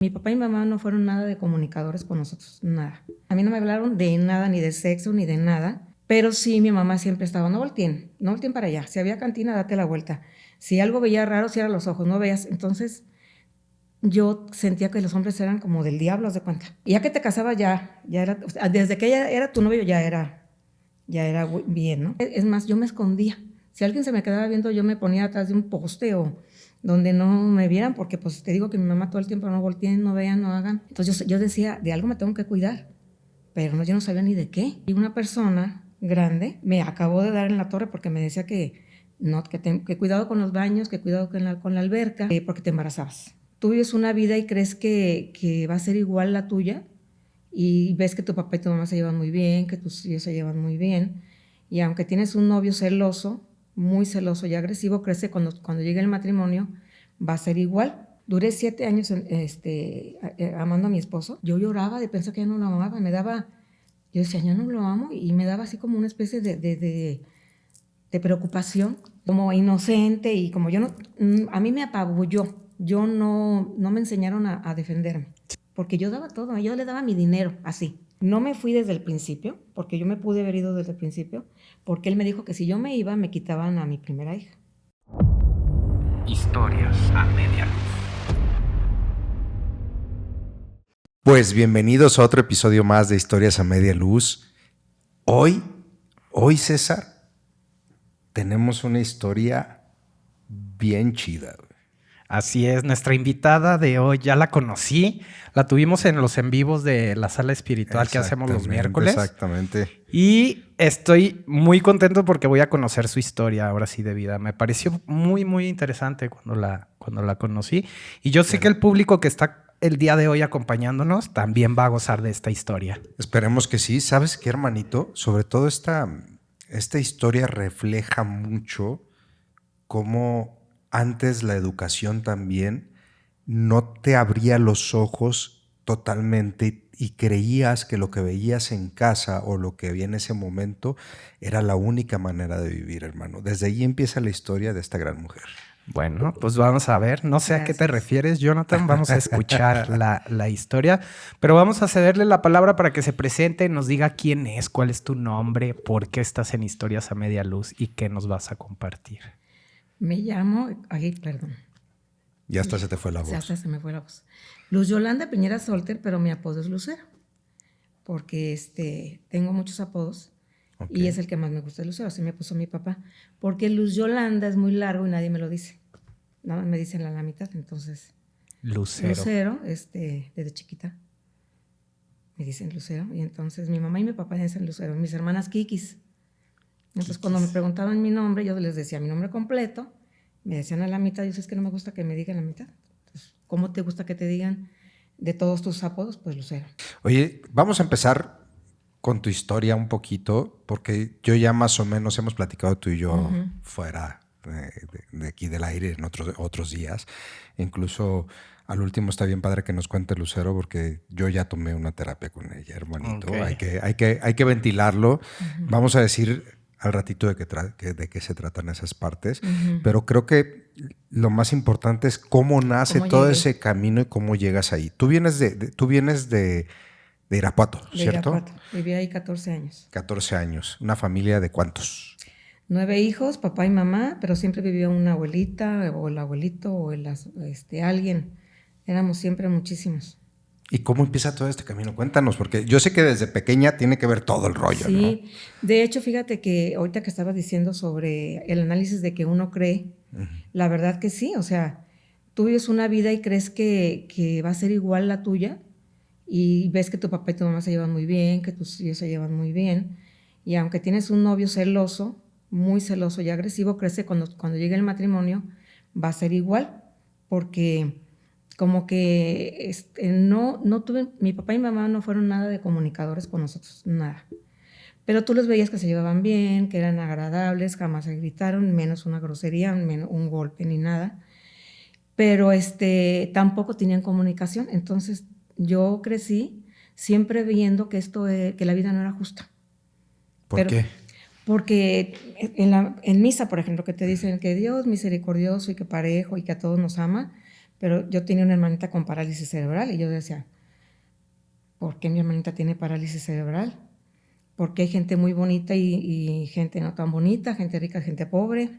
Mi papá y mi mamá no fueron nada de comunicadores con nosotros, nada. A mí no me hablaron de nada, ni de sexo, ni de nada. Pero sí, mi mamá siempre estaba, no volteen para allá. Si había cantina, date la vuelta. Si algo veía raro, cierra los ojos, no veas. Entonces, yo sentía que los hombres eran como del diablo, haz de cuenta. Y ya que te casabas, ya era, o sea, desde que ella era tu novio, ya era bien, ¿no? Es más, yo me escondía. Si alguien se me quedaba viendo, yo me ponía atrás de un poste o donde no me vieran, porque pues te digo que mi mamá todo el tiempo no volteen, no vean, no hagan. Entonces yo decía, de algo me tengo que cuidar, pero no, yo no sabía ni de qué. Y una persona grande me acabó de dar en la torre porque me decía que cuidado con los baños, que cuidado con la alberca, porque te embarazabas. Tú vives una vida y crees que va a ser igual la tuya, y ves que tu papá y tu mamá se llevan muy bien, que tus hijos se llevan muy bien, y aunque tienes un novio celoso, muy celoso y agresivo, crees que cuando llegue el matrimonio va a ser igual. Duré 7 años amando a mi esposo. Yo lloraba de pensar que ya no lo amaba, yo decía, ya no lo amo, y me daba así como una especie de preocupación, como inocente, y como yo no, a mí me apabulló, no me enseñaron a defenderme, porque yo daba todo, yo le daba mi dinero, así. No me fui desde el principio, porque yo me pude haber ido desde el principio, porque él me dijo que si yo me iba, me quitaban a mi primera hija. Historias a media luz. Pues bienvenidos a otro episodio más de Historias a Media Luz. Hoy César, tenemos una historia bien chida. Así es, nuestra invitada de hoy ya la conocí, la tuvimos en los en vivos de la sala espiritual que hacemos los miércoles. Exactamente. Y estoy muy contento porque voy a conocer su historia ahora sí de vida. Me pareció muy, muy interesante cuando la conocí. Y yo sé que el público que está el día de hoy acompañándonos también va a gozar de esta historia. Esperemos que sí. ¿Sabes qué, hermanito? Sobre todo esta historia refleja mucho cómo antes la educación también no te abría los ojos totalmente y creías que lo que veías en casa o lo que había en ese momento era la única manera de vivir, hermano. Desde ahí empieza la historia de esta gran mujer. Bueno, pues vamos a ver. No sé a qué te refieres, Jonathan. Vamos a escuchar la historia, pero vamos a cederle la palabra para que se presente, nos diga quién es, cuál es tu nombre, por qué estás en Historias a Media Luz y qué nos vas a compartir. Me llamo, perdón. Ya hasta se te fue la voz. Hasta se me fue la voz. Luz Yolanda Piñera Solter, pero mi apodo es Lucero, porque tengo muchos apodos. Okay. Y es el que más me gusta, Lucero, así me puso mi papá, porque Luz Yolanda es muy largo y nadie me lo dice, nada más me dicen la mitad, entonces Lucero, desde chiquita me dicen Lucero, y entonces mi mamá y mi papá dicen Lucero, mis hermanas Kikis. Entonces cuando me preguntaban mi nombre, yo les decía mi nombre completo, me decían a la mitad, yo sé, es que no me gusta que me digan la mitad. Entonces, ¿cómo te gusta que te digan de todos tus apodos? Pues Lucero. Oye, vamos a empezar con tu historia un poquito, porque yo ya más o menos hemos platicado tú y yo fuera de aquí del aire en otros días. Incluso al último está bien padre que nos cuente Lucero, porque yo ya tomé una terapia con ella, hermanito. Okay. Hay que ventilarlo. Vamos a decir al ratito de qué se tratan esas partes, pero creo que lo más importante es cómo nace todo ese camino y cómo llegas ahí. Tú vienes de Irapuato, ¿cierto? De Irapuato. Viví ahí 14 años. 14 años. ¿Una familia de cuántos? 9 hijos, papá y mamá, pero siempre vivía una abuelita o el abuelito o alguien. Éramos siempre muchísimos. ¿Y cómo empieza todo este camino? Cuéntanos, porque yo sé que desde pequeña tiene que ver todo el rollo, sí, ¿no? De hecho, fíjate que ahorita que estabas diciendo sobre el análisis de que uno cree, la verdad que sí, o sea, tú vives una vida y crees que va a ser igual la tuya, y ves que tu papá y tu mamá se llevan muy bien, que tus hijos se llevan muy bien, y aunque tienes un novio celoso, muy celoso y agresivo, crees que cuando llegue el matrimonio va a ser igual, porque como que no tuve, mi papá y mi mamá no fueron nada de comunicadores con nosotros, nada. Pero tú los veías que se llevaban bien, que eran agradables, jamás se gritaron, menos una grosería, menos un golpe ni nada. Pero tampoco tenían comunicación, entonces yo crecí siempre viendo que que la vida no era justa. ¿Por qué? Porque en misa, por ejemplo, que te dicen que Dios misericordioso y que parejo y que a todos nos ama, pero yo tenía una hermanita con parálisis cerebral y yo decía, ¿por qué mi hermanita tiene parálisis cerebral? Porque hay gente muy bonita y gente no tan bonita, gente rica, gente pobre.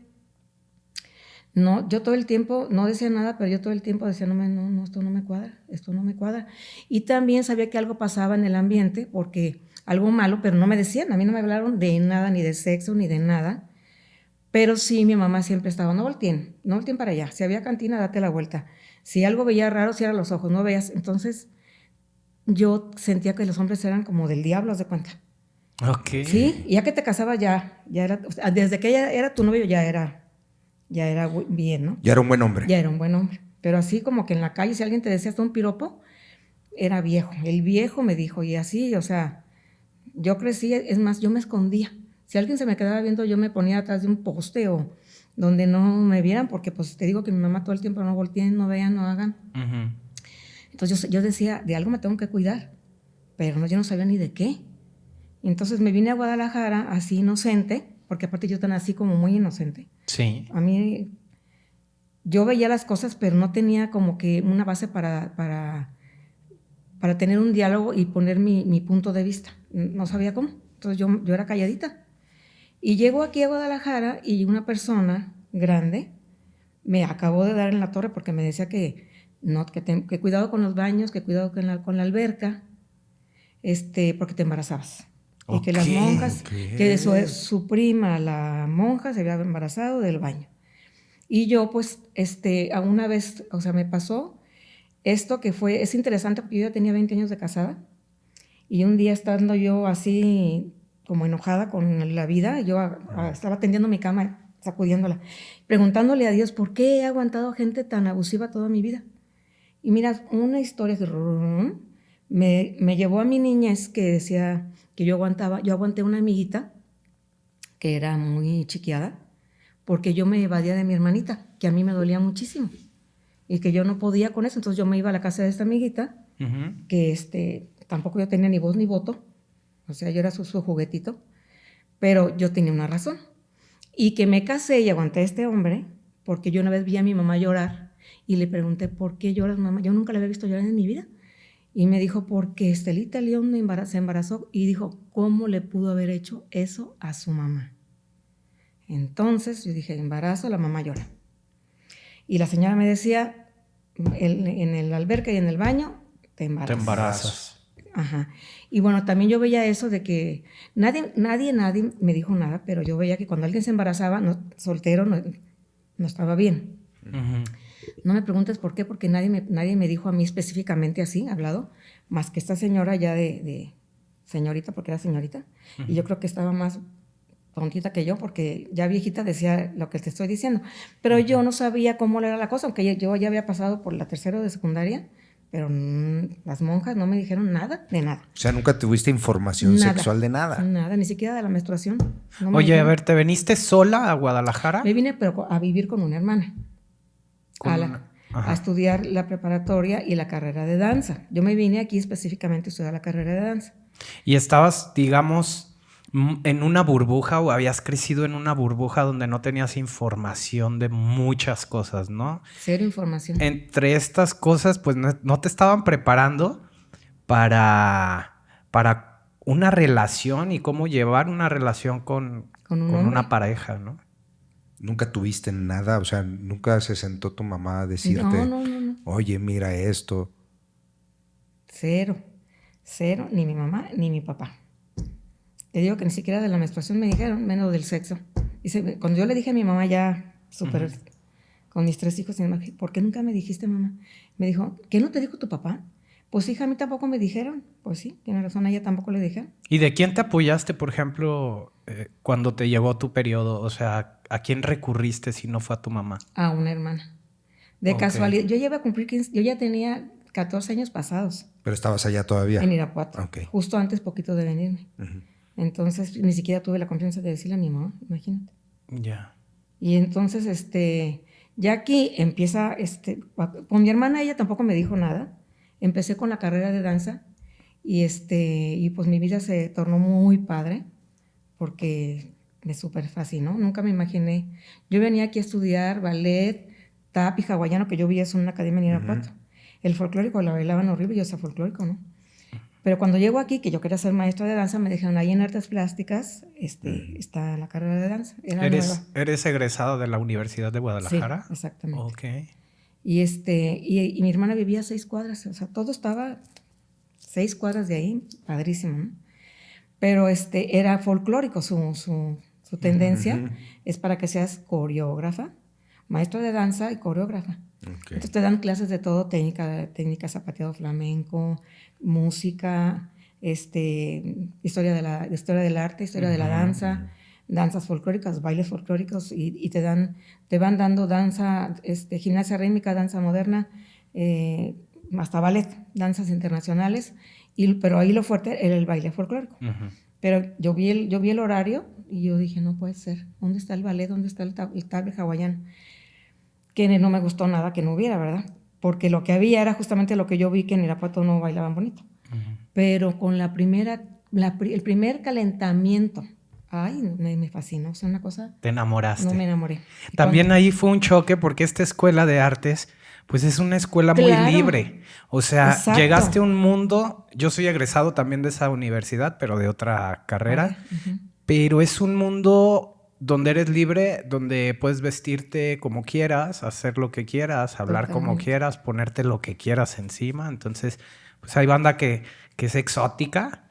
No, yo todo el tiempo, no decía nada, pero yo todo el tiempo decía, no, esto no me cuadra, esto no me cuadra. Y también sabía que algo pasaba en el ambiente, porque algo malo, pero no me decían, a mí no me hablaron de nada, ni de sexo, ni de nada. Pero sí, mi mamá siempre estaba, no volteen para allá. Si había cantina, date la vuelta. Si algo veía raro, cierra los ojos, no veas. Entonces, yo sentía que los hombres eran como del diablo, haz de cuenta. Ok. Sí, y ya que te casabas ya era, o sea, desde que ella era tu novio ya era bien, ¿no? Ya era un buen hombre. Ya era un buen hombre. Pero así como que en la calle, si alguien te decía hasta un piropo, era viejo. El viejo me dijo, y así, o sea, yo crecí, es más, yo me escondía. Si alguien se me quedaba viendo, yo me ponía atrás de un poste o donde no me vieran, porque pues te digo que mi mamá todo el tiempo no volteen, no vean, no hagan. Uh-huh. Entonces yo decía, de algo me tengo que cuidar, pero no, yo no sabía ni de qué. Y entonces me vine a Guadalajara así inocente, porque aparte yo tan así como muy inocente. Sí. A mí, yo veía las cosas, pero no tenía como que una base para tener un diálogo y poner mi punto de vista. No sabía cómo. Entonces yo era calladita. Y llego aquí a Guadalajara y una persona grande me acabó de dar en la torre porque me decía que cuidado con los baños, que cuidado con la alberca, porque te embarazabas. Okay, y que las monjas, que su prima, la monja, se había embarazado del baño. Y yo, pues, una vez, o sea, me pasó esto que es interesante porque yo ya tenía 20 años de casada y un día estando yo así como enojada con la vida, yo estaba tendiendo mi cama, sacudiéndola, preguntándole a Dios, ¿por qué he aguantado gente tan abusiva toda mi vida? Y mira, una historia me llevó a mi niñez que decía que yo aguanté una amiguita que era muy chiquiada, porque yo me evadía de mi hermanita, que a mí me dolía muchísimo, y que yo no podía con eso, entonces yo me iba a la casa de esta amiguita, uh-huh, que tampoco yo tenía ni voz ni voto, o sea, yo era su juguetito, pero yo tenía una razón, y que me casé y aguanté a este hombre, porque yo una vez vi a mi mamá llorar, y le pregunté, ¿por qué lloras, mamá? Yo nunca la había visto llorar en mi vida. Y me dijo, porque Estelita León se embarazó. Y dijo, ¿cómo le pudo haber hecho eso a su mamá? Entonces yo dije, embarazo, la mamá llora. Y la señora me decía, en el alberca y en el baño, te embarazas. Te embarazas. Ajá. Y bueno, también yo veía eso de que nadie me dijo nada, pero yo veía que cuando alguien se embarazaba, soltero, no estaba bien. Uh-huh. No me preguntes por qué, porque nadie me dijo a mí específicamente así, hablado, más que esta señora ya de señorita, porque era señorita, uh-huh, y yo creo que estaba más tontita que yo, porque ya viejita decía lo que te estoy diciendo, pero uh-huh, yo no sabía cómo era la cosa, aunque yo ya había pasado por la tercera de secundaria, pero las monjas no me dijeron nada de nada. O sea, nunca tuviste información sexual de nada. Nada, ni siquiera de la menstruación. No Oye, a ver, ¿te viniste sola a Guadalajara? Me vine, pero a vivir con una hermana. A estudiar la preparatoria y la carrera de danza. Yo me vine aquí específicamente a estudiar la carrera de danza. ¿Y estabas, digamos, en una burbuja o habías crecido en una burbuja donde no tenías información de muchas cosas, no? Cero información. Entre estas cosas, pues no te estaban preparando para una relación y cómo llevar una relación con una pareja, ¿no? ¿Nunca tuviste nada? O sea, ¿nunca se sentó tu mamá a decirte, no. oye, mira esto? Cero, ni mi mamá ni mi papá. Te digo que ni siquiera de la menstruación me dijeron, menos del sexo. Dice, cuando yo le dije a mi mamá ya súper, uh-huh, con mis 3 hijos, ¿por qué nunca me dijiste, mamá? Me dijo, ¿qué no te dijo tu papá? Pues hija, a mí tampoco me dijeron. Pues sí, tiene razón, a ella tampoco le dijeron. ¿Y de quién te apoyaste, por ejemplo, cuando te llegó tu periodo? O sea, ¿a quién recurriste si no fue a tu mamá? A una hermana. De casualidad. Yo ya iba a cumplir 15, yo ya tenía 14 años pasados. ¿Pero estabas allá todavía? En Irapuato. Okay. Justo antes, poquito de venirme. Uh-huh. Entonces, ni siquiera tuve la confianza de decirle a mi mamá, imagínate. Ya. Yeah. Y entonces, ya aquí empieza, con mi hermana, ella tampoco me dijo nada. Empecé con la carrera de danza y pues mi vida se tornó muy padre porque me súper fascinó. Nunca me imaginé. Yo venía aquí a estudiar ballet, tap y hawaiano que yo vi eso en una academia en Irapuato. El folclórico la bailaban horrible, yo sé folclórico, ¿no? Pero cuando llego aquí, que yo quería ser maestra de danza, me dijeron, ahí en Artes Plásticas está la carrera de danza. Era nueva. ¿Eres egresado de la Universidad de Guadalajara? Sí, exactamente. Ok. Y mi hermana vivía a 6 cuadras, o sea, todo estaba 6 cuadras de ahí, padrísimo, ¿no? Pero era folclórico su tendencia, es para que seas coreógrafa, maestra de danza y coreógrafa. Okay. Entonces te dan clases de todo, técnica zapateado flamenco, música, historia del arte, historia de la danza, danzas folclóricas, bailes folclóricos, y te van dando danza, gimnasia rítmica, danza moderna, hasta ballet, danzas internacionales, pero ahí lo fuerte era el baile folclórico. Pero yo vi el horario y yo dije, no puede ser, ¿dónde está el ballet? ¿Dónde está el table hawaiano? Que no me gustó nada que no hubiera, ¿verdad? Porque lo que había era justamente lo que yo vi, que en Irapuato no bailaban bonito. Pero con el primer calentamiento, ay, me fascinó, o sea, una cosa... Te enamoraste. No me enamoré. También ahí fue un choque porque esta escuela de artes, pues es una escuela muy libre. O sea, exacto, llegaste a un mundo, yo soy egresado también de esa universidad, pero de otra carrera, pero es un mundo donde eres libre, donde puedes vestirte como quieras, hacer lo que quieras, hablar como quieras, ponerte lo que quieras encima. Entonces, pues hay banda que es exótica.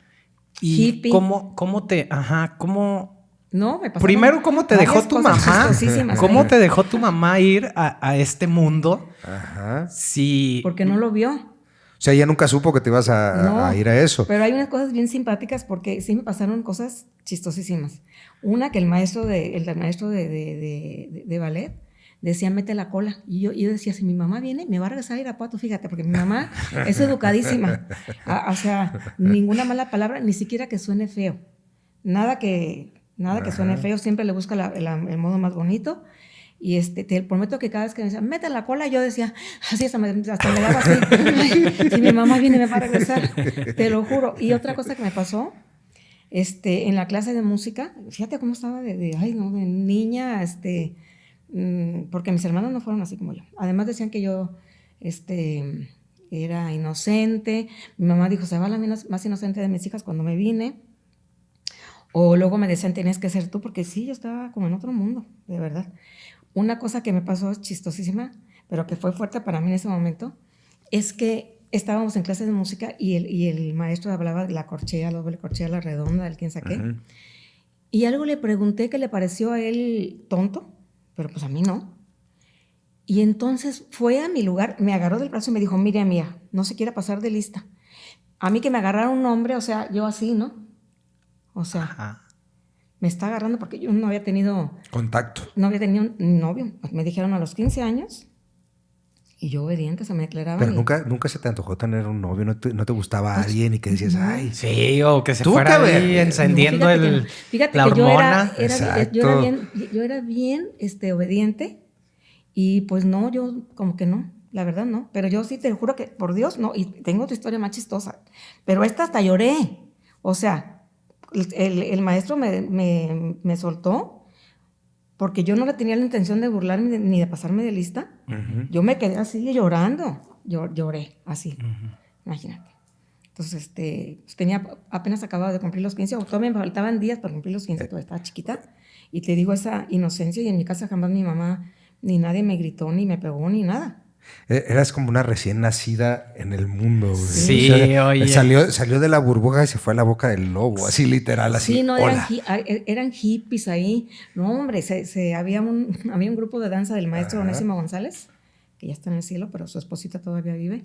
¿Y hippie? ¿Cómo te... Ajá, cómo... No, me pasaron primero, ¿cómo te dejó tu mamá? ¿Cómo te dejó tu mamá ir a este mundo? Ajá. Sí. Porque no lo vio. O sea, ella nunca supo que te ibas a ir a eso. Pero hay unas cosas bien simpáticas porque sí me pasaron cosas chistosísimas. Una, que el maestro de ballet decía, mete la cola. Y yo decía, si mi mamá viene, me va a regresar a Irapuato, fíjate, porque mi mamá es educadísima. O sea, ninguna mala palabra, ni siquiera que suene feo. Nada que suene feo, siempre le busca el modo más bonito. Y te prometo que cada vez que me decía, mete la cola, yo decía, así hasta me daba así. Ay, si mi mamá viene me va a regresar, te lo juro. Y otra cosa que me pasó, en la clase de música, fíjate cómo estaba de niña, porque mis hermanos no fueron así como yo. Además decían que yo, era inocente. Mi mamá dijo, se va la más inocente de mis hijas cuando me vine. O luego me decían, tenías que ser tú, porque sí, yo estaba como en otro mundo, de verdad. Una cosa que me pasó chistosísima, pero que fue fuerte para mí en ese momento, es que estábamos en clases de música y el maestro hablaba de la corchea, la doble corchea, la redonda, el quién sabe qué. Y algo le pregunté que le pareció a él tonto, pero pues a mí no. Y entonces fue a mi lugar, me agarró del brazo y me dijo, mire, amiga, no se quiera pasar de lista. A mí que me agarrara un hombre, o sea, yo así, ¿no? O sea, me está agarrando porque yo no había tenido... contacto. No había tenido un novio. Me dijeron a los 15 años y yo obediente, se me declaraba. Pero nunca se te antojó tener un novio, no te gustaba alguien y que decías, ay... Sí, o que se fuera ahí encendiendo la hormona. Yo era bien obediente y pues no, yo como que no, la verdad no. Pero yo sí te juro que, por Dios, no. Y tengo otra historia más chistosa. Pero esta hasta lloré. O sea... El maestro me soltó porque yo no le tenía la intención de burlarme ni de pasarme de lista. Yo me quedé así llorando. Lloré así. Imagínate. Entonces, apenas acababa de cumplir los 15, o todavía me faltaban días para cumplir los 15, todavía estaba chiquita. Y te digo, esa inocencia, y en mi casa jamás mi mamá ni nadie me gritó, ni me pegó, ni nada. Eras como una recién nacida en el mundo. Güey. Sí, o sea, oye. Salió de la burbuja y se fue a la boca del lobo, así literal, así. Sí, no, eran hippies ahí. No, hombre, había un grupo de danza del maestro Onésimo González, que ya está en el cielo, pero su esposita todavía vive.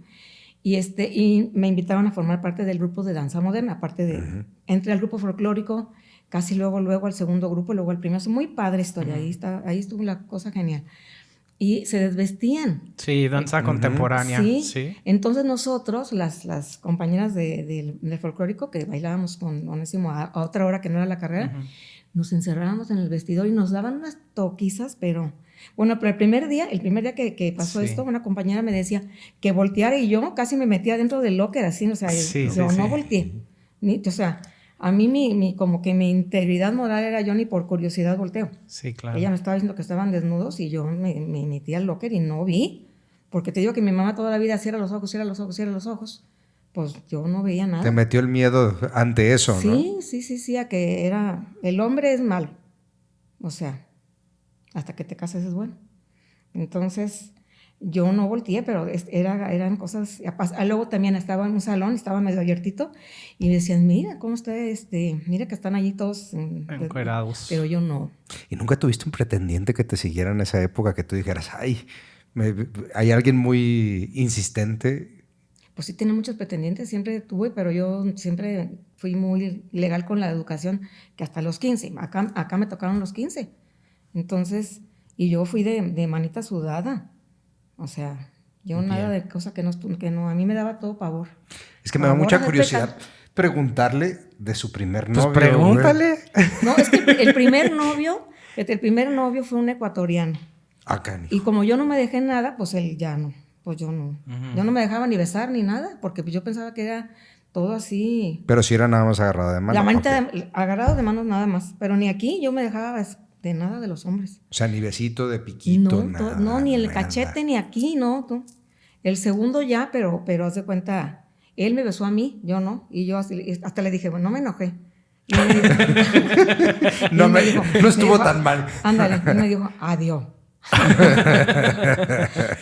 Y me invitaron a formar parte del grupo de danza moderna, aparte de... Entré al grupo folclórico, casi luego al segundo grupo, luego al primero. Muy padre historia, ahí estuvo la cosa genial. Y se desvestían. Sí, danza contemporánea. Sí. Entonces nosotros, las compañeras del folclórico, que bailábamos con Onésimo a otra hora que no era la carrera, nos encerrábamos en el vestidor y nos daban unas toquizas, pero... Bueno, pero el primer día que pasó esto, una compañera me decía que volteara y yo casi me metía dentro del locker así, o sea, no volteé. O sea, a mí como que mi integridad moral era yo ni por curiosidad volteo. Sí, claro. Ella me estaba diciendo que estaban desnudos y yo me metí al locker y no vi. Porque te digo que mi mamá toda la vida cierra los ojos, cierra los ojos, cierra los ojos. Pues yo no veía nada. Te metió el miedo ante eso, ¿no? Sí, a que el hombre es malo. O sea, hasta que te cases es bueno. Entonces, yo no volteé, pero eran cosas... Luego también estaba en un salón, estaba medio abiertito, y me decían, mira, cómo está, mira que están allí todos... encuerados. Pero yo no. ¿Y nunca tuviste un pretendiente que te siguiera en esa época que tú dijeras, ay, hay alguien muy insistente? Pues sí, tenía muchos pretendientes, siempre tuve, pero yo siempre fui muy legal con la educación, que hasta los 15, acá me tocaron los 15. Entonces, y yo fui de manita sudada. O sea, yo Bien. nada de cosa que no, a mí me daba todo pavor. Es que me da mucha curiosidad preguntarle de su primer novio. Pues pregúntale. No, es que el primer novio fue un ecuatoriano. Acá, Y como yo no me dejé nada, pues él ya no. Pues yo no. Yo no me dejaba ni besar ni nada, porque yo pensaba que era todo así. Pero si era nada más agarrado de mano. La manita agarrado de manos nada más. Pero ni aquí yo me dejaba de nada de los hombres. O sea, ni besito de piquito, nada. No, ni el nada. cachete, ni aquí, no. El segundo ya, pero haz de cuenta, él me besó a mí, yo no. Y yo hasta le dije, bueno, no me enojé. No estuvo tan mal. Ándale, y me dijo, adiós.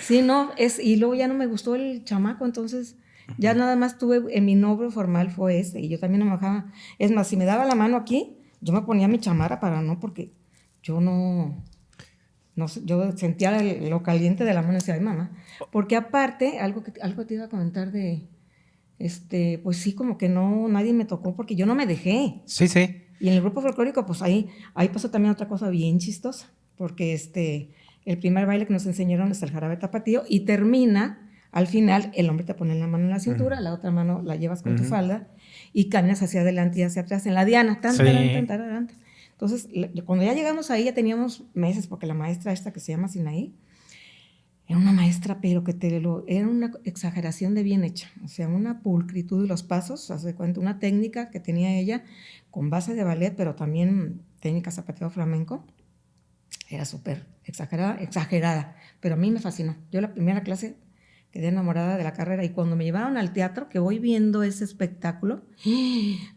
Sí, no, y luego ya no me gustó el chamaco, entonces ya nada más tuve, en mi novio formal fue ese, y yo también no me bajaba. Es más, si me daba la mano aquí, yo me ponía mi chamarra porque yo no sé, yo sentía lo caliente de la mano y decía, ay mamá, porque aparte, algo te iba a comentar de, pues sí, como que no, nadie me tocó porque yo no me dejé. Sí. Y en el grupo folclórico, pues ahí pasó también otra cosa bien chistosa, porque el primer baile que nos enseñaron es el jarabe tapatío y termina, al final, el hombre te pone la mano en la cintura, la otra mano la llevas con tu falda y caminas hacia adelante y hacia atrás en la diana. Entonces, cuando ya llegamos ahí, ya teníamos meses, porque la maestra esta que se llama Sinaí, era una maestra, pero era una exageración de bien hecha, o sea, una pulcritud de los pasos, haz de cuenta, una técnica que tenía ella con base de ballet, pero también técnica zapateo flamenco. Era súper exagerada, pero a mí me fascinó. Yo la primera clase quedé enamorada de la carrera y cuando me llevaron al teatro, que voy viendo ese espectáculo,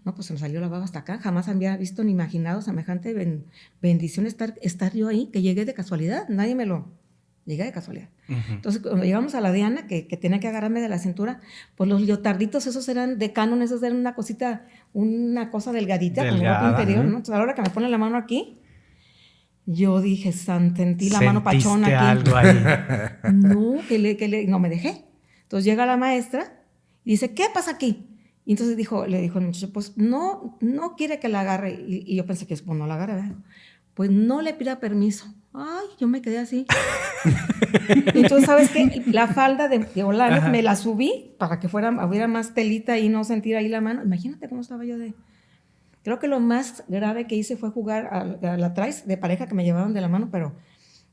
no, pues se me salió la baba hasta acá. Jamás había visto ni imaginado semejante bendición estar yo ahí, que llegué de casualidad. Llegué de casualidad. Entonces, cuando llegamos a la diana, que tenía que agarrarme de la cintura, pues los leotarditos esos eran de canon, esos eran una cosa delgadita, con ropa interior, ¿no? Entonces, a la hora que me ponen la mano aquí, yo dije, sentí la mano pachona aquí. Algo ahí. No, no me dejé. Entonces llega la maestra y dice, ¿qué pasa aquí? Y entonces le dijo el muchacho, pues no quiere que la agarre. Y yo pensé que pues no la agarre, ¿verdad? Pues no le pida permiso. Ay, yo me quedé así. Entonces, ¿sabes qué? La falda de Olano me la subí para que hubiera más telita y no sentir ahí la mano. Imagínate cómo estaba yo Creo que lo más grave que hice fue jugar a la traes de pareja que me llevaban de la mano, pero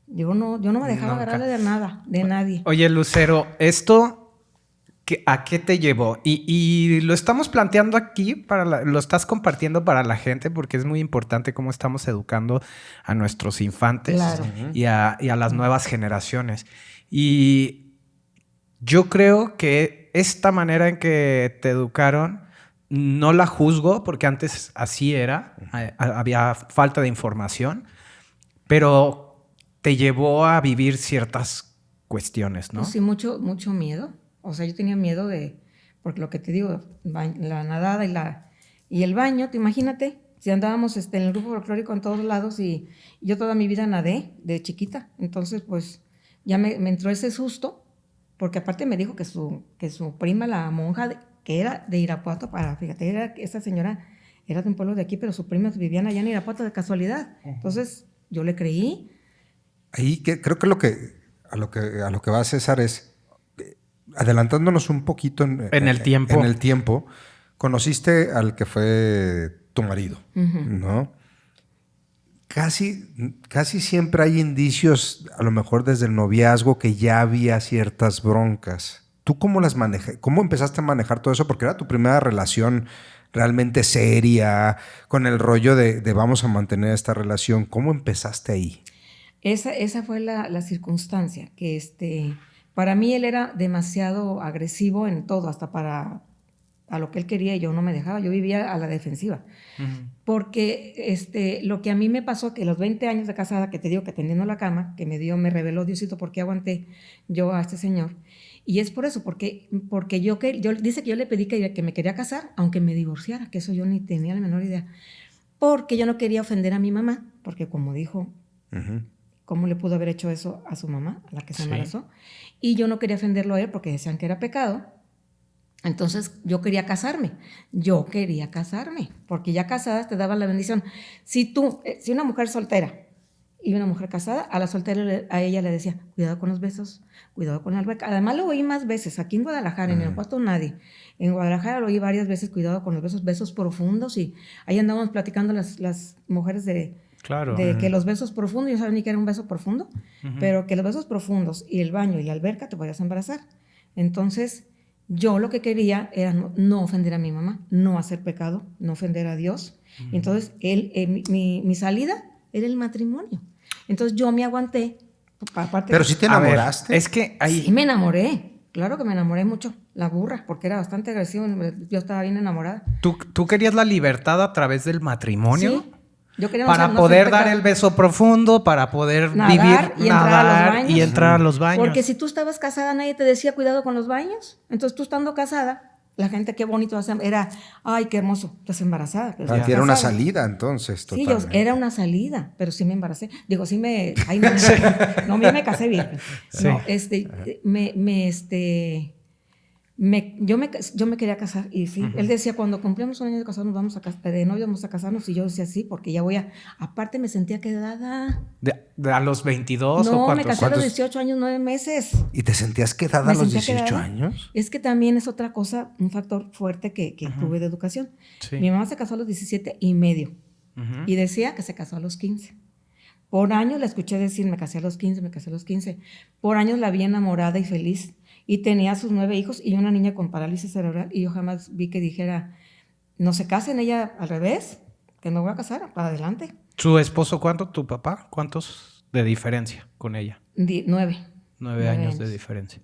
yo no me dejaba agarrarle de nada, de nadie. Oye, Lucero, ¿esto a qué te llevó? Y lo estamos planteando aquí, lo estás compartiendo para la gente porque es muy importante cómo estamos educando a nuestros infantes, claro, y a las nuevas generaciones. Y yo creo que esta manera en que te educaron, no la juzgo porque antes así era, había falta de información, pero te llevó a vivir ciertas cuestiones, ¿no? Pues sí, mucho miedo. O sea, yo tenía miedo porque lo que te digo, la nadada y el baño, te imagínate, si andábamos en el grupo folclórico en todos lados y yo toda mi vida nadé de chiquita, entonces pues ya me entró ese susto, porque aparte me dijo que su prima, la monja, que era de Irapuato, fíjate, esa señora era de un pueblo de aquí, pero sus primas vivían allá en Irapuato de casualidad. Entonces, yo le creí. Ahí creo que a lo que va César es, adelantándonos un poquito en el tiempo, conociste al que fue tu marido, ¿no? Casi siempre hay indicios, a lo mejor desde el noviazgo, que ya había ciertas broncas ¿Tú cómo las manejas? ¿Cómo empezaste a manejar todo eso? Porque era tu primera relación realmente seria, con el rollo de vamos a mantener esta relación. ¿Cómo empezaste ahí? Esa fue la circunstancia, que para mí él era demasiado agresivo en todo, hasta a lo que él quería y yo no me dejaba, yo vivía a la defensiva. Porque lo que a mí me pasó, que los 20 años de casada, que te digo que tendiendo la cama, que me reveló Diosito por qué aguanté yo a este señor, y es por eso, porque yo dice que yo le pedí que me quería casar, aunque me divorciara, que eso yo ni tenía la menor idea, porque yo no quería ofender a mi mamá, porque como dijo, ¿cómo le pudo haber hecho eso a su mamá, a la que se embarazó? Y yo no quería ofenderlo a él porque decían que era pecado. Entonces yo quería casarme, porque ya casadas te daban la bendición. Si una mujer soltera y una mujer casada, a la soltera a ella le decía, cuidado con los besos, cuidado con la alberca. Además lo oí más veces, aquí en Guadalajara, en el cuarto nadie. En Guadalajara lo oí varias veces, cuidado con los besos profundos, y ahí andábamos platicando las mujeres de que los besos profundos, yo sabía ni que era un beso profundo, pero que los besos profundos y el baño y la alberca te podías embarazar. Entonces yo lo que quería era no ofender a mi mamá, no hacer pecado, no ofender a Dios. Entonces, mi salida era el matrimonio. Entonces, yo me aguanté. Pero si te enamoraste. Es que ahí... Sí, me enamoré. Claro que me enamoré mucho. La burra, porque era bastante agresivo. Yo estaba bien enamorada. ¿Tú querías la libertad a través del matrimonio? Sí. Yo quería para poder dar el beso profundo, para poder nadar y entrar a los baños. Porque si tú estabas casada, nadie te decía cuidado con los baños. Entonces, tú estando casada, la gente, qué bonito era, ay, qué hermoso, estás embarazada. Pero era una salida, entonces, totalmente. Sí, era una salida, pero sí me embaracé. Digo, me casé bien. Sí. No, yo me quería casar y sí, él decía, cuando cumplimos un año de casados de novio vamos a casarnos, y yo decía sí, porque ya aparte me sentía quedada. ¿A los 22 no, o cuántos? Me casé a los 18 años, 9 meses. ¿Y te sentías quedada a los 18 años? Es que también es otra cosa, un factor fuerte que tuve de educación. Sí. Mi mamá se casó a los 17 y medio y decía que se casó a los 15. Por años la escuché decir, me casé a los 15. Por años la vi enamorada y feliz. Y tenía sus 9 hijos y una niña con parálisis cerebral. Y yo jamás vi que dijera, no se casen, ella al revés, que me voy a casar, para adelante. ¿Su esposo cuánto? ¿Tu papá? ¿Cuántos de diferencia con ella? 9. 9 años de diferencia.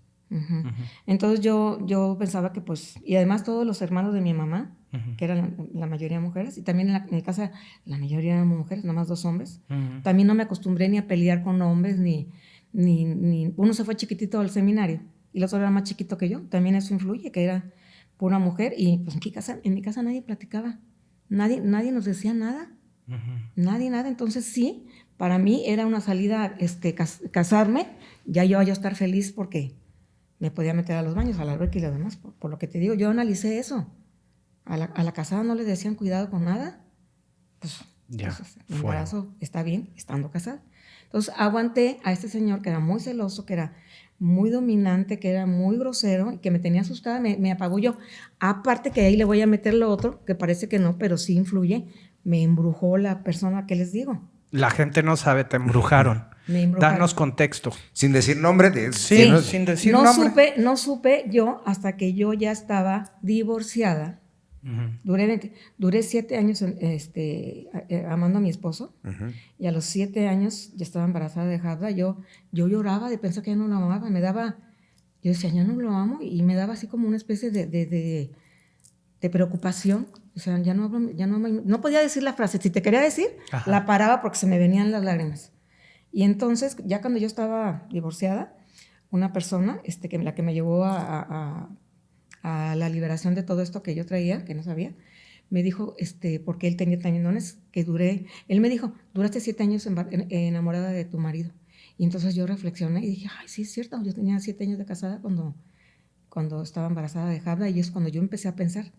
Entonces yo pensaba que pues, y además todos los hermanos de mi mamá, que eran la mayoría mujeres, y también en mi casa la mayoría eran mujeres, nomás 2 hombres. También no me acostumbré ni a pelear con hombres, ni uno se fue chiquitito al seminario y el otro era más chiquito que yo. También eso influye, que era pura mujer, y pues en mi casa nadie platicaba, nadie nos decía nada, nadie, nada. Entonces sí, para mí era una salida casarme, ya yo estar feliz porque me podía meter a los baños, a la alberca y lo demás. Por lo que te digo, yo analicé eso. A la casada no le decían cuidado con nada, pues el embarazo está bien estando casada. Entonces aguanté a este señor que era muy celoso, que era muy dominante, que era muy grosero y que me tenía asustada, me apabulló. Aparte que ahí le voy a meter lo otro, que parece que no, pero sí influye, me embrujó la persona que les digo. La gente no sabe, te embrujaron. Danos contexto. Sin decir nombre. Sin decir nombre. No supe yo hasta que yo ya estaba divorciada. Duré 7 años amando a mi esposo, y a los 7 años ya estaba embarazada de Jabda. Yo lloraba de pensar que ya no lo amaba, yo decía, ya no lo amo, y me daba así como una especie de preocupación. O sea, no podía decir la frase, si te quería decir, la paraba porque se me venían las lágrimas. Y entonces, ya cuando yo estaba divorciada, una persona, la que me llevó a la liberación de todo esto que yo traía, que no sabía, me dijo, porque él tenía también dones, él me dijo, duraste 7 años enamorada de tu marido. Y entonces yo reflexioné y dije, ay, sí es cierto, yo tenía 7 años de casada cuando estaba embarazada de Jabda, y es cuando yo empecé a pensar.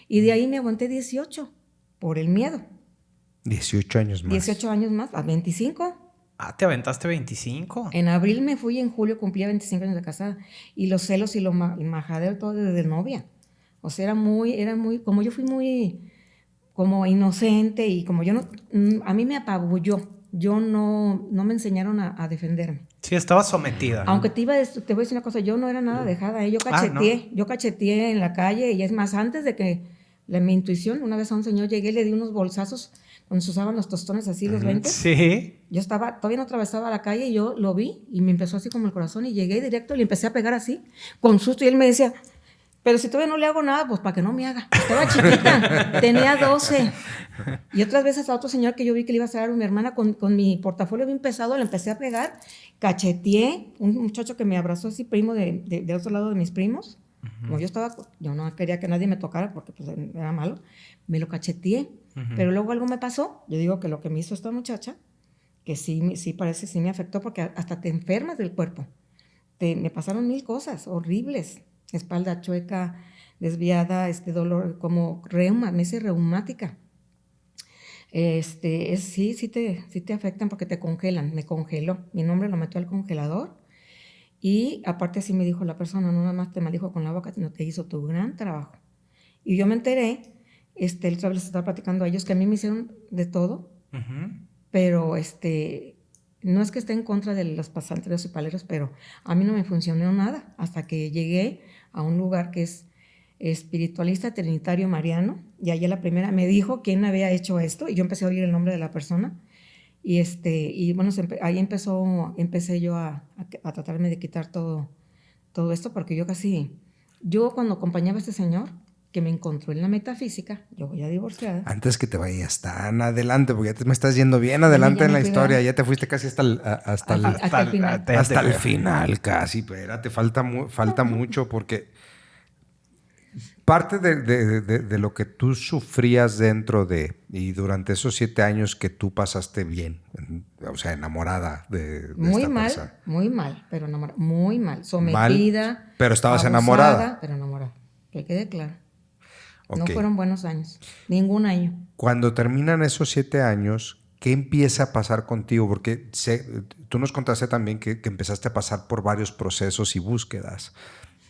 Y de ahí me aguanté 18, por el miedo. 18 años más. 18 años más, a 25. ¿Te aventaste 25? En abril me fui, en julio cumplía 25 años de casada. Y los celos y lo majadero todo desde novia. O sea, era muy, como yo fui muy como inocente, y como yo no, a mí me apabulló yo no me enseñaron a defenderme. Sí, estaba sometida. Aunque te voy a decir una cosa, yo no era nada dejada, yo cacheteé en la calle, y es más, antes de que mi intuición, una vez a un señor llegué, le di unos bolsazos cuando se usaban los tostones así, los 20. Sí. Yo todavía no atravesaba la calle, y yo lo vi y me empezó así como el corazón, y llegué directo y le empecé a pegar así, con susto, y él me decía, pero si todavía no le hago nada, pues para que no me haga. Estaba chiquita, tenía 12. Y otras veces a otro señor que yo vi que le iba a hacer a mi hermana con mi portafolio bien pesado, le empecé a pegar, cacheteé, un muchacho que me abrazó así, primo de otro lado de mis primos. Como yo no quería que nadie me tocara porque pues, era malo, me lo cacheteé. Pero luego algo me pasó, yo digo que lo que me hizo esta muchacha, que sí me afectó, porque hasta te enfermas del cuerpo. Me pasaron 1000 cosas horribles. Espalda chueca, desviada, dolor como mesa reumática. Sí te afectan porque te congelan. Me congeló. Mi nombre lo metió al congelador. Y aparte así me dijo la persona, no nada más te maldijo con la boca, sino te hizo tu gran trabajo. Y yo me enteré, el otra vez les estaba platicando a ellos que a mí me hicieron de todo, pero no es que esté en contra de los pasanteros y paleros, pero a mí no me funcionó nada hasta que llegué a un lugar que es espiritualista trinitario mariano, y allá la primera me dijo quién había hecho esto, y yo empecé a oír el nombre de la persona, y bueno, ahí empecé yo a tratarme de quitar todo esto, porque yo cuando acompañaba a este señor, que me encontró en la metafísica, yo ya divorciada. Antes que te vayas tan adelante, porque ya te me estás yendo bien adelante en la historia, ya te fuiste casi hasta el final casi. Espérate, falta mucho, porque parte de lo que tú sufrías dentro y durante esos 7 años que tú pasaste bien, o sea, enamorada de muy esta mal, persona. Muy mal, pero enamorada, muy mal, sometida. Mal, pero estabas abusada, enamorada. Pero enamorada, que quede claro. Okay. No fueron buenos años, ningún año. Cuando terminan esos 7 años, ¿qué empieza a pasar contigo? Porque tú nos contaste también que empezaste a pasar por varios procesos y búsquedas,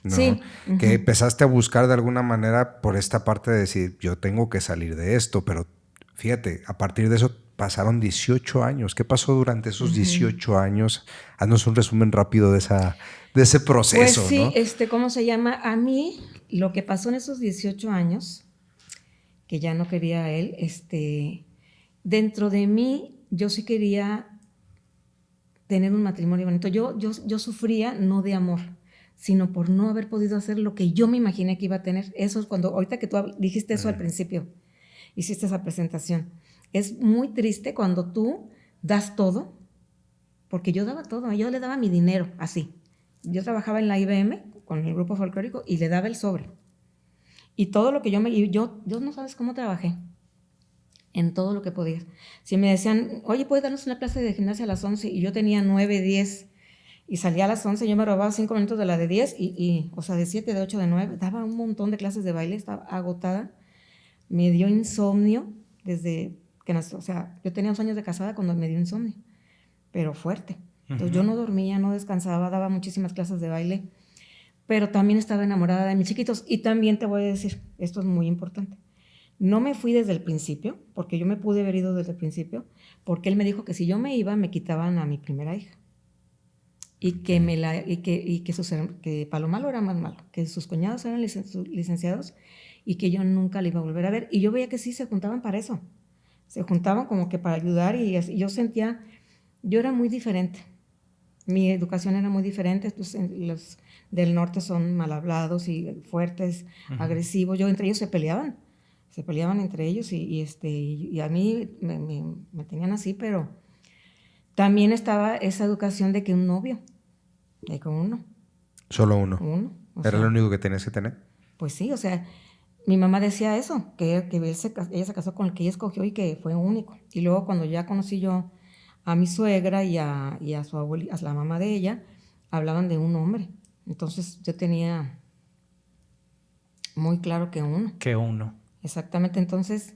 ¿no? Sí. Que empezaste a buscar de alguna manera por esta parte de decir, yo tengo que salir de esto, pero fíjate, a partir de eso pasaron 18 años. ¿Qué pasó durante esos 18 años? Haznos un resumen rápido de ese proceso, pues sí, ¿no? ¿Cómo se llama? A mí, lo que pasó en esos 18 años, que ya no quería a él, dentro de mí, yo sí quería tener un matrimonio bonito. Yo sufría no de amor, sino por no haber podido hacer lo que yo me imaginé que iba a tener. Eso es ahorita que tú dijiste eso al principio, hiciste esa presentación. Es muy triste cuando tú das todo, porque yo daba todo, yo le daba mi dinero, así. Yo trabajaba en la IBM con el grupo folclórico y le daba el sobre. Y todo lo que yo no sabes cómo trabajé, en todo lo que podía. Si me decían, oye, ¿puedes darnos una clase de gimnasia a las 11? Y yo tenía 9, 10, y salía a las 11, yo me robaba 5 minutos de la de 10, o sea, de 7, de 8, de 9, daba un montón de clases de baile, estaba agotada, me dio insomnio desde que nació, o sea, yo tenía 2 años de casada cuando me dio insomnio, pero fuerte. Entonces yo no dormía, no descansaba, daba muchísimas clases de baile, pero también estaba enamorada de mis chiquitos. Y también te voy a decir, esto es muy importante, no me fui desde el principio, porque yo me pude haber ido desde el principio, porque él me dijo que si yo me iba, me quitaban a mi primera hija. Y que para lo malo era más malo, que sus cuñados eran licenciados y que yo nunca le iba a volver a ver. Y yo veía que sí se juntaban para eso, se juntaban como que para ayudar, y yo sentía, yo era muy diferente. Mi educación era muy diferente. Los del norte son mal hablados y fuertes, agresivos. Entre ellos se peleaban entre ellos, y a mí me tenían así, pero también estaba esa educación de que un novio, de que uno. Solo uno. ¿Era lo único que tenías que tener? Pues sí, o sea, mi mamá decía eso, que ella se casó con el que ella escogió y que fue único. Y luego cuando ya conocí yo a mi suegra y a su abuela, a la mamá de ella, hablaban de un hombre. Entonces yo tenía muy claro que uno. Que uno. Exactamente. Entonces,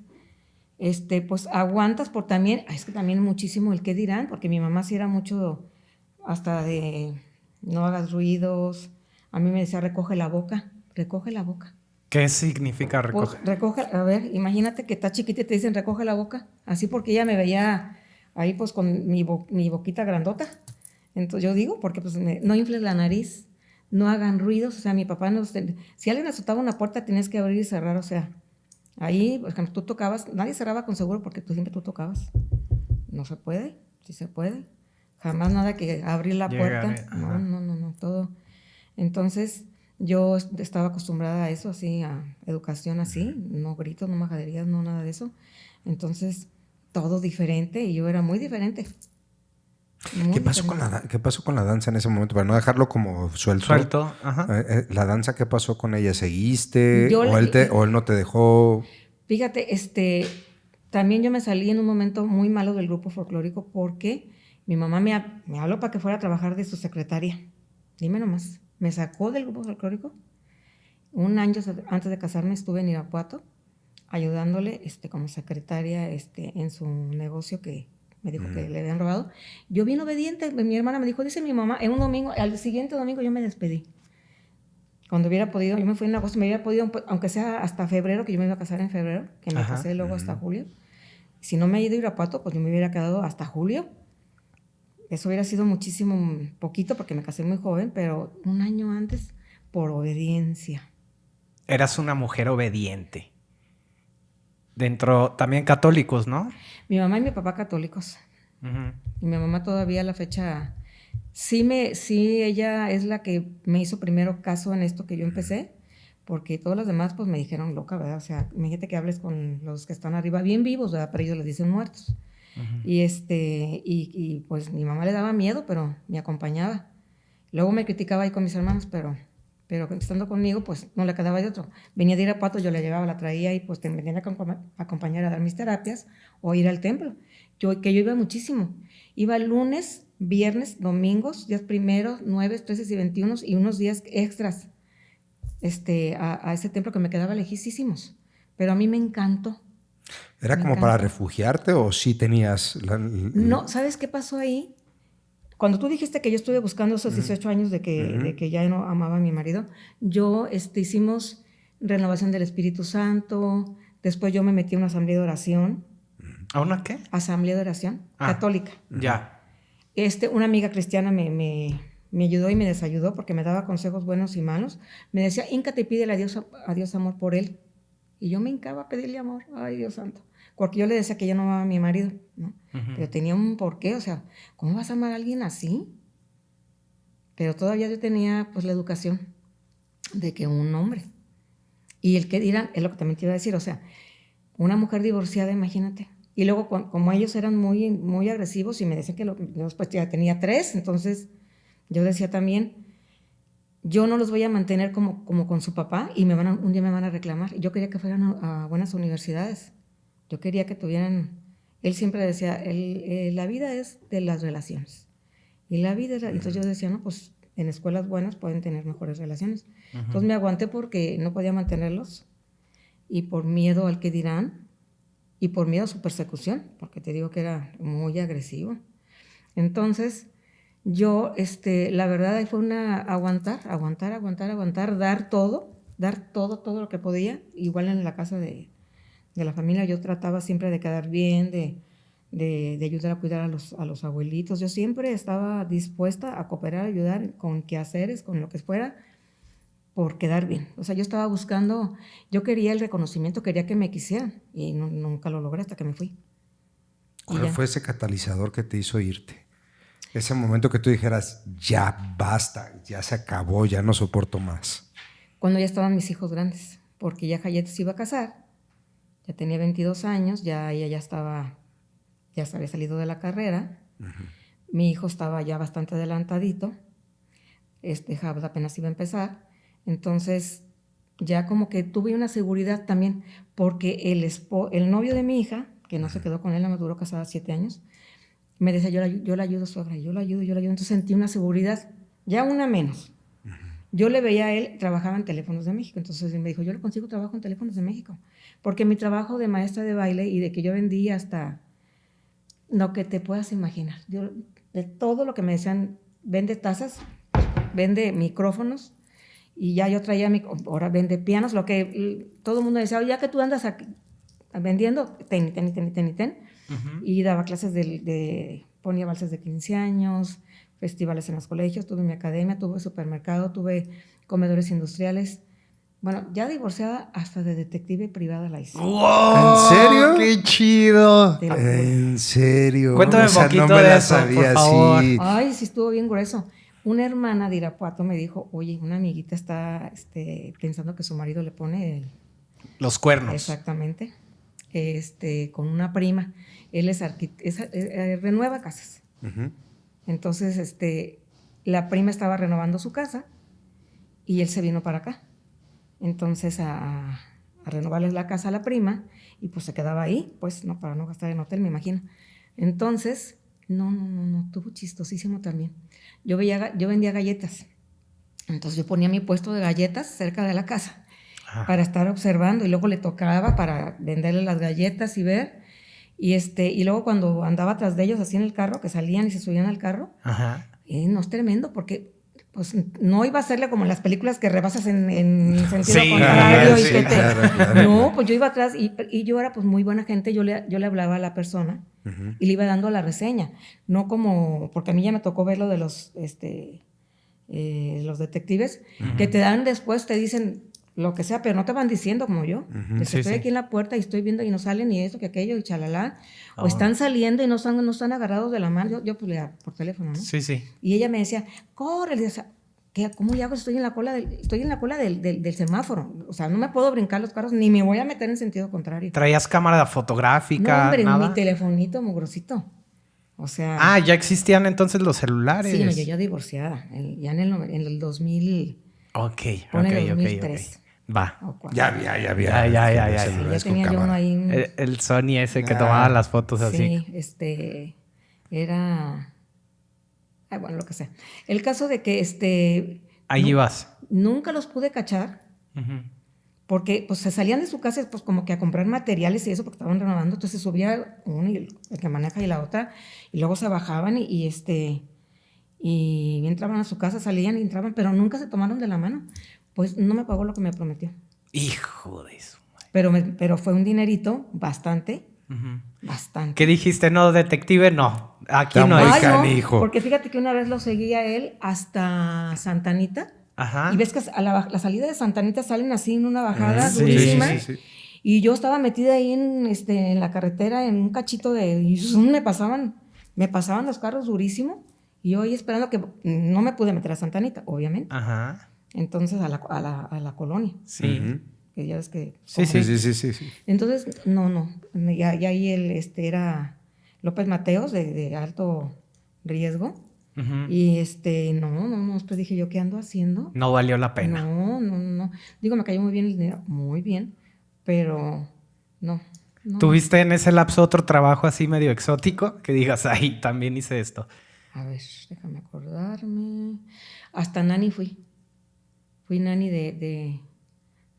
pues aguantas por también, es que también muchísimo el qué dirán, porque mi mamá sí era mucho hasta de no hagas ruidos. A mí me decía, recoge la boca. ¿Qué significa recoger? Pues, a ver, imagínate que estás chiquita y te dicen recoge la boca, así porque ella me veía ahí pues con mi boquita grandota. Entonces yo digo, porque pues no infles la nariz, no hagan ruidos, o sea, mi papá si alguien azotaba una puerta tenías que abrir y cerrar, o sea, ahí, por ejemplo, tú tocabas, nadie cerraba con seguro porque siempre tú tocabas. No se puede, sí se puede. Jamás nada que abrir la puerta. No, todo. Entonces, yo estaba acostumbrada a eso, así, a educación así, no gritos, no majaderías, no nada de eso. Entonces, todo diferente y yo era muy diferente. ¿Qué pasó con la danza en ese momento? Para no dejarlo como suelto. Ajá. ¿La danza qué pasó con ella? ¿Seguiste? ¿O él no te dejó? Fíjate, también yo me salí en un momento muy malo del grupo folclórico porque mi mamá me habló para que fuera a trabajar de su secretaria. Dime nomás. Me sacó del grupo folclórico. Un año antes de casarme estuve en Irapuato ayudándole como secretaria en su negocio que me dijo que le habían robado. Yo bien obediente, mi hermana me dijo, dice mi mamá, en un domingo, al siguiente domingo yo me despedí. Cuando hubiera podido, yo me fui en agosto, me hubiera podido, aunque sea hasta febrero, que yo me iba a casar en febrero, que me casé luego hasta julio. Si no me he ido a Irapuato, pues yo me hubiera quedado hasta julio. Eso hubiera sido muchísimo, poquito, porque me casé muy joven, pero un año antes, por obediencia. Eras una mujer obediente. Dentro, también católicos, ¿no? Mi mamá y mi papá católicos. Y mi mamá todavía a la fecha... Sí, ella es la que me hizo primero caso en esto que yo empecé, porque todos los demás pues me dijeron loca, ¿verdad? O sea, imagínate que hables con los que están arriba bien vivos, ¿verdad? Pero ellos les dicen muertos. Y pues mi mamá le daba miedo, pero me acompañaba. Luego me criticaba ahí con mis hermanos, pero estando conmigo, pues no le quedaba de otro. Venía de Irapuato, yo la llevaba, la traía y pues me venía a acompañar a dar mis terapias o ir al templo. Yo iba muchísimo. Iba lunes, viernes, domingos, días primeros, 9, 13 y 21 y unos días extras a ese templo que me quedaba lejísimos. Pero a mí me encantó. ¿Era como para refugiarte o sí tenías...? No, ¿sabes qué pasó ahí? Cuando tú dijiste que yo estuve buscando esos 18 años de que ya no amaba a mi marido, yo hicimos renovación del Espíritu Santo, después yo me metí a una asamblea de oración. ¿A una qué? Asamblea de oración católica. Ya. Una amiga cristiana me ayudó y me desayudó porque me daba consejos buenos y malos. Me decía, híncate y pídele a Dios amor por él. Y yo me hincaba a pedirle amor. Ay, Dios santo. Porque yo le decía que yo no amaba a mi marido, ¿no? Pero tenía un porqué, o sea, ¿cómo vas a amar a alguien así? Pero todavía yo tenía pues la educación de que un hombre. Y el que dirán, es lo que también te iba a decir, o sea, una mujer divorciada, imagínate. Y luego, como ellos eran muy, muy agresivos y me decían que después ya tenía 3, entonces yo decía también, yo no los voy a mantener como con su papá y un día me van a reclamar. Yo quería que fueran a buenas universidades. Yo quería que tuvieran... Él siempre decía, la vida es de las relaciones. Y la vida Entonces yo decía, no, pues en escuelas buenas pueden tener mejores relaciones. Entonces me aguanté porque no podía mantenerlos y por miedo al que dirán y por miedo a su persecución, porque te digo que era muy agresivo. Entonces yo, la verdad ahí fue aguantar, dar todo lo que podía. Igual en la casa de la familia yo trataba siempre de quedar bien, de ayudar a cuidar a los abuelitos. Yo siempre estaba dispuesta a cooperar, a ayudar con quehaceres, con lo que fuera, por quedar bien. O sea, yo estaba buscando, yo quería el reconocimiento, quería que me quisieran y nunca lo logré hasta que me fui. ¿Cuál fue ese catalizador que te hizo irte? Ese momento que tú dijeras, ya basta, ya se acabó, ya no soporto más. Cuando ya estaban mis hijos grandes, porque ya Jayet se iba a casar, ya tenía 22 años, ya ella ya se había salido de la carrera. Mi hijo estaba ya bastante adelantadito, Jav apenas iba a empezar. Entonces ya como que tuve una seguridad también, porque el novio de mi hija, que no se quedó con él, la duró casada 7 años, me decía, yo la ayudo, suegra, yo la ayudo. Entonces sentí una seguridad, ya una menos. Yo le veía a él, trabajaba en Teléfonos de México, entonces él me dijo, yo le consigo trabajo en Teléfonos de México, porque mi trabajo de maestra de baile y de que yo vendía hasta lo que te puedas imaginar, yo, de todo lo que me decían, vende tazas, vende micrófonos, y ya yo traía, ahora vende pianos, lo que todo el mundo decía, ya que tú andas aquí vendiendo, ten. y daba clases ponía valses de 15 años, festivales en los colegios, tuve mi academia, tuve supermercado, tuve comedores industriales. Bueno, ya divorciada, hasta de detective privada la hice. ¿En serio? ¡Qué chido! ¿En serio? Cuéntame un poquito no me de la eso, sabía por favor. así. Ay, sí estuvo bien grueso. Una hermana de Irapuato me dijo, oye, una amiguita está pensando que su marido le pone Los cuernos. Exactamente. Con una prima. Él es renueva casas. Ujú. Entonces, la prima estaba renovando su casa y él se vino para acá. Entonces, a renovarles la casa a la prima y pues se quedaba ahí, pues no, para no gastar en hotel, me imagino. Entonces, no, estuvo chistosísimo también. Yo vendía galletas. Entonces yo ponía mi puesto de galletas cerca de la casa para estar observando y luego le tocaba para venderle las galletas y ver. Y luego cuando andaba atrás de ellos así en el carro, que salían y se subían al carro, Ajá. no es tremendo porque pues no iba a hacerle como en las películas que rebasas en sentido Sí, contrario. sí, Y que claro. No, pues yo iba atrás y yo era pues muy buena gente, yo le hablaba a la persona y le iba dando la reseña, no como, porque a mí ya me tocó ver lo de los detectives, que te dan después, te dicen lo que sea, pero no te van diciendo como yo. Sí, Estoy sí. aquí en la puerta y estoy viendo y no salen y esto, que aquello, y chalala. O están saliendo y no están agarrados de la mano. Yo pues por teléfono, ¿no? Sí, sí. Y ella me decía, corre, ¿cómo ya hago? Estoy en la cola del semáforo. O sea, no me puedo brincar los carros, ni me voy a meter en sentido contrario. ¿Traías cámara fotográfica? No, hombre, nada. mi telefonito mugrosito. O sea... Ya existían entonces los celulares. Sí, no, yo ya divorciada. Ya en el 2000... Ok. Pone 2003. Va. Ya había. Ya. celulares Sí, ya con tenía yo uno cámara. ahí. El Sony ese que tomaba las fotos así. Sí, era... bueno, lo que sea. El caso de que Ahí ibas. nunca los pude cachar porque pues se salían de su casa pues como que a comprar materiales y eso porque estaban renovando, entonces subía uno y el que maneja y la otra y luego se bajaban y entraban a su casa, salían y entraban, pero nunca se tomaron de la mano. Pues no me pagó lo que me prometió. Hijo de eso. Pero fue un dinerito bastante. Bastante. ¿Qué dijiste? No, detective, no. Aquí Está no muy es. canijo. Porque fíjate que una vez lo seguía él hasta Santa Anita. Ajá. Y ves que a la salida de Santa Anita salen así en una bajada Sí, durísima. sí. Y yo estaba metida ahí en la carretera en un cachito y me pasaban los carros durísimo. Y yo ahí esperando que no me pude meter a Santa Anita, obviamente. Ajá. Entonces a la colonia. Sí. Que ya ves que... Sí. Entonces, no. Ya ahí él era López Mateos de alto riesgo. Y no, después dije yo, ¿qué ando haciendo? No valió la pena. No. Digo, me cayó muy bien el dinero, muy bien, pero no. ¿Tuviste en ese lapso otro trabajo así medio exótico? Que digas, ay, también hice esto. A ver, déjame acordarme. Hasta nani fui. Fui nani de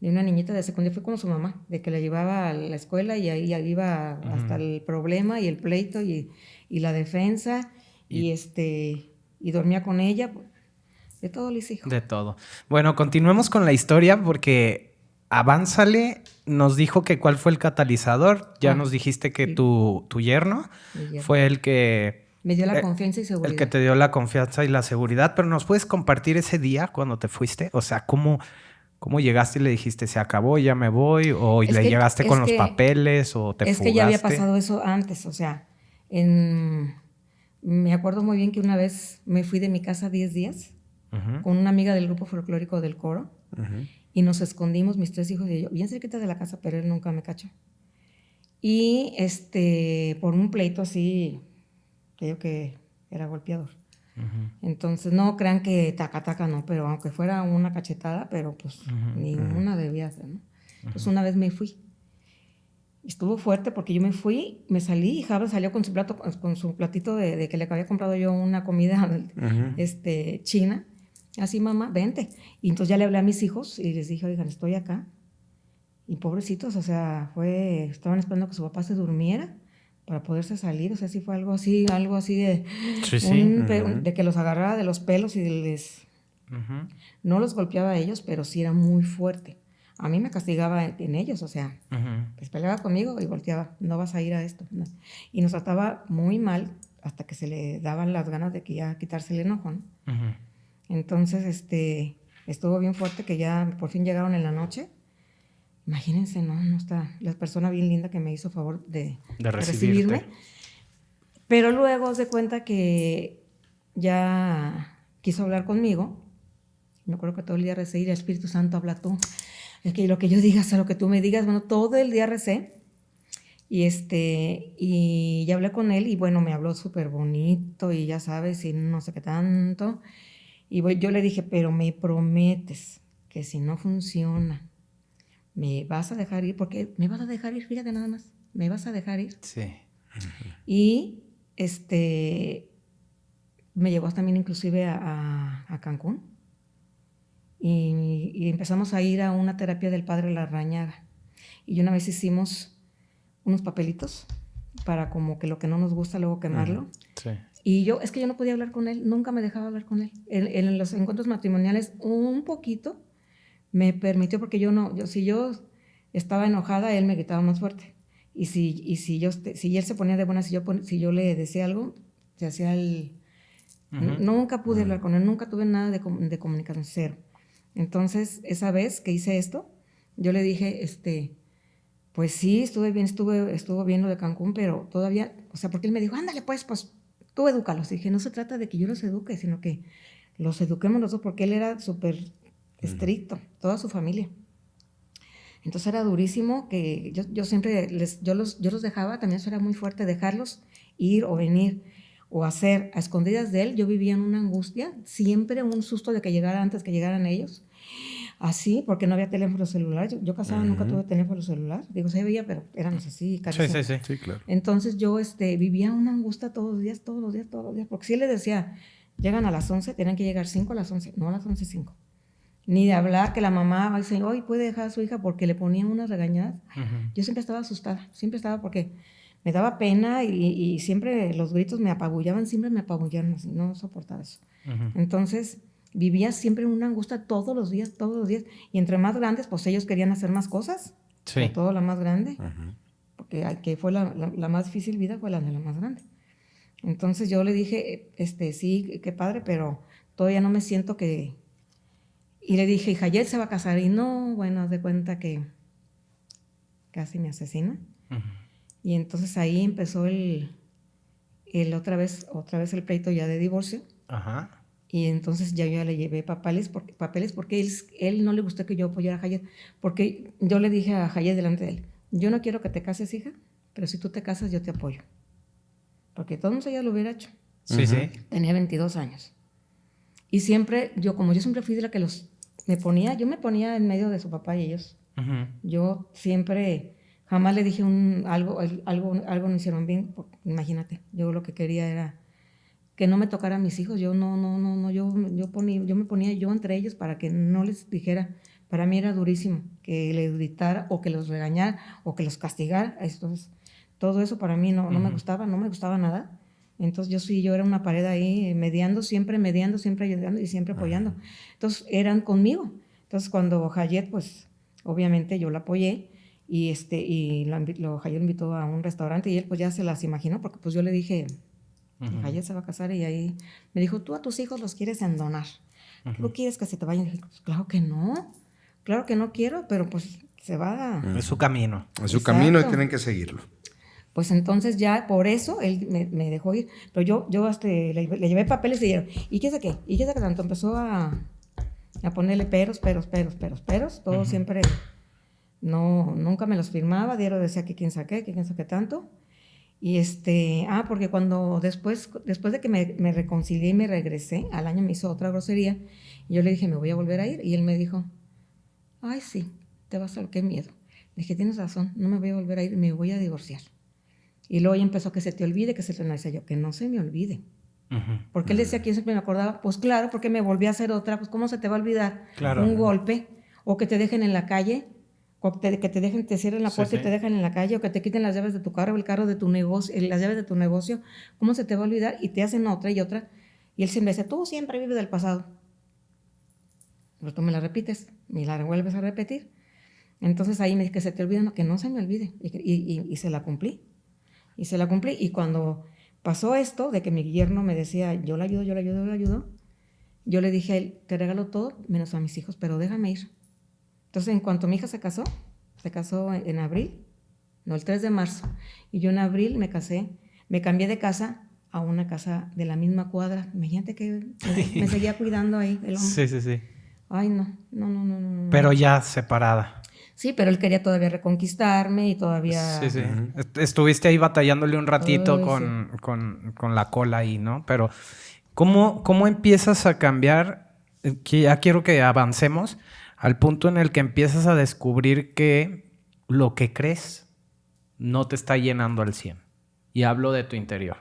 una niñita de secundaria. Fui con su mamá, de que la llevaba a la escuela y ahí iba hasta el problema y el pleito y la defensa y dormía con ella. De todo le hice, hijo. De todo. Bueno, continuemos con la historia porque Avánzale nos dijo que cuál fue el catalizador. Ya nos dijiste que tu yerno fue el que... Me dio la confianza y seguridad. El que te dio la confianza y la seguridad. Pero ¿nos puedes compartir ese día cuando te fuiste? O sea, ¿cómo llegaste y le dijiste, se acabó, ya me voy? ¿O llegaste con los papeles o te fugaste? Es que ya había pasado eso antes. O sea, me acuerdo muy bien que una vez me fui de mi casa 10 días con una amiga del grupo folclórico del coro y nos escondimos, mis 3 hijos y yo, bien cerquita de la casa, pero él nunca me cachó. Y por un pleito así, creo que era golpeador. Entonces, no crean que taca, no, pero aunque fuera una cachetada, pero pues ninguna debía ser, ¿no? Entonces, una vez me fui. Estuvo fuerte porque yo me fui, me salí y Jabra salió con su platito de que le había comprado yo una comida china. Así, mamá, vente. Y entonces ya le hablé a mis hijos y les dije, oigan, estoy acá. Y pobrecitos, o sea, estaban esperando que su papá se durmiera para poderse salir. O sea, sí fue algo así de... de que los agarrara de los pelos y no los golpeaba a ellos, pero sí era muy fuerte. a mí me castigaba en ellos, o sea, pues peleaba conmigo y volteaba, no vas a ir a esto. No. Y nos trataba muy mal hasta que se le daban las ganas de que ya quitarse el enojo, ¿no? Entonces, estuvo bien fuerte que ya por fin llegaron en la noche. Imagínense, no está la persona bien linda que me hizo favor de recibirme. Pero luego se cuenta que ya quiso hablar conmigo. Me acuerdo que todo el día recé y el Espíritu Santo habla tú. Es que lo que yo diga, sea lo que tú me digas. Bueno, todo el día recé. Y ya hablé con él y bueno, me habló súper bonito y ya sabes, y no sé qué tanto. Y yo le dije, pero me prometes que si no funciona, me vas a dejar ir, porque me vas a dejar ir, fíjate nada más, me vas a dejar ir. Sí. Y me llevó también inclusive a Cancún y empezamos a ir a una terapia del padre Larrañaga. Y una vez hicimos unos papelitos para como que lo que no nos gusta luego quemarlo. Sí. Y es que yo no podía hablar con él, nunca me dejaba hablar con él. En los encuentros matrimoniales un poquito me permitió, porque si yo estaba enojada, él me gritaba más fuerte. Y si él se ponía de buena, si yo le decía algo, se hacía el... Nunca pude hablar con él, nunca tuve nada de comunicación, cero. Entonces, esa vez que hice esto, yo le dije, pues sí, estuvo bien lo de Cancún, pero todavía, o sea, porque él me dijo, ándale pues tú edúcalos. Y dije, no se trata de que yo los eduque, sino que los eduquemos los dos, porque él era súper estricto, toda su familia. Entonces era durísimo que yo siempre yo los dejaba, también eso era muy fuerte, dejarlos ir o venir o hacer a escondidas de él. Yo vivía en una angustia, siempre un susto de que llegara antes que llegaran ellos. Así, porque no había teléfono celular. Yo casada nunca tuve teléfono celular. Digo, se veía, pero éramos así, carísimos. Sí, claro. Entonces yo vivía una angustia todos los días, porque si él les decía, llegan a las 11, tenían que llegar 5 a las 11, no a las 11:05. Ni de hablar que la mamá dice, hoy puede dejar a su hija porque le ponían unas regañadas. Yo siempre estaba asustada, porque me daba pena y siempre los gritos me apabullaban, así, no soportaba eso. Entonces vivía siempre en una angustia todos los días, y entre más grandes, pues ellos querían hacer más cosas, sobre todo la más grande, porque que fue la más difícil vida fue la de la más grande. Entonces yo le dije, sí, qué padre, pero todavía no me siento que... Y le dije, Jayet se va a casar, y no, bueno, haz de cuenta que casi me asesina. Y entonces ahí empezó otra vez el pleito ya de divorcio. Y entonces yo le llevé papeles porque él no le gustó que yo apoyara a Jayet, porque yo le dije a Jayet delante de él, yo no quiero que te cases, hija, pero si tú te casas yo te apoyo, porque todo el mundo ya lo hubiera hecho. Sí. Tenía 22 años. Y siempre, como yo siempre fui de la que yo me ponía en medio de su papá y ellos. Yo siempre, jamás le dije algo no hicieron bien, porque, imagínate, yo lo que quería era que no me tocara a mis hijos. Yo yo me ponía yo entre ellos para que no les dijera. Para mí era durísimo que les gritara o que los regañara o que los castigara. Entonces, todo eso para mí no me gustaba nada. Entonces yo era una pared ahí siempre ayudando y siempre apoyando. Entonces eran conmigo. Entonces cuando Jayet, pues obviamente yo la apoyé y Jayet lo invitó a un restaurante y él pues ya se las imaginó, porque pues yo le dije, Jayet se va a casar, y ahí me dijo, tú a tus hijos los quieres endonar, ¿tú quieres que se te vayan? Y dije, pues claro que no quiero, pero pues se va. Es su camino. Es su camino y tienen que seguirlo. Pues entonces ya por eso él me dejó ir. Pero yo le llevé papeles y dijeron, ¿y qué sé qué? ¿Y qué sé qué tanto? Empezó a ponerle peros. Todo siempre, nunca me los firmaba. Diario decía que quién saqué tanto. Y porque cuando después de que me reconcilié y me regresé, al año me hizo otra grosería. Y yo le dije, me voy a volver a ir. Y él me dijo, ay, sí, te vas a... qué miedo. Le dije, tienes razón, no me voy a volver a ir, me voy a divorciar. Y luego ya empezó que se te olvide, decía yo, que no se me olvide. Porque él decía que yo siempre me acordaba, pues claro, porque me volví a hacer otra, pues cómo se te va a olvidar un golpe, o que te dejen en la calle, o que te cierren la puerta y te dejan en la calle, o que te quiten las llaves de tu carro, el carro de tu negocio, las llaves de tu negocio, ¿cómo se te va a olvidar? Y te hacen otra y otra. Y él siempre dice, tú siempre vives del pasado. Pero tú me la repites, me la vuelves a repetir. Entonces ahí me dije que se te olvide, no, que no se me olvide. Y se la cumplí. Y se la cumplí. Y cuando pasó esto de que mi yerno me decía, yo la ayudo, yo la ayudo, yo la ayudo, yo le dije a él, te regalo todo menos a mis hijos, pero déjame ir. Entonces, en cuanto mi hija se casó en abril, no, el 3 de marzo, y yo en abril me casé, me cambié de casa a una casa de la misma cuadra. Imagínate que me seguía cuidando ahí el hombre. Sí. Ay, no. Pero ya separada. Sí, pero él quería todavía reconquistarme y todavía... Sí. Estuviste ahí batallándole un ratito Ay, con la cola ahí, ¿no? Pero ¿cómo empiezas a cambiar? Que ya quiero que avancemos al punto en el que empiezas a descubrir que lo que crees no te está llenando al 100. Y hablo de tu interior.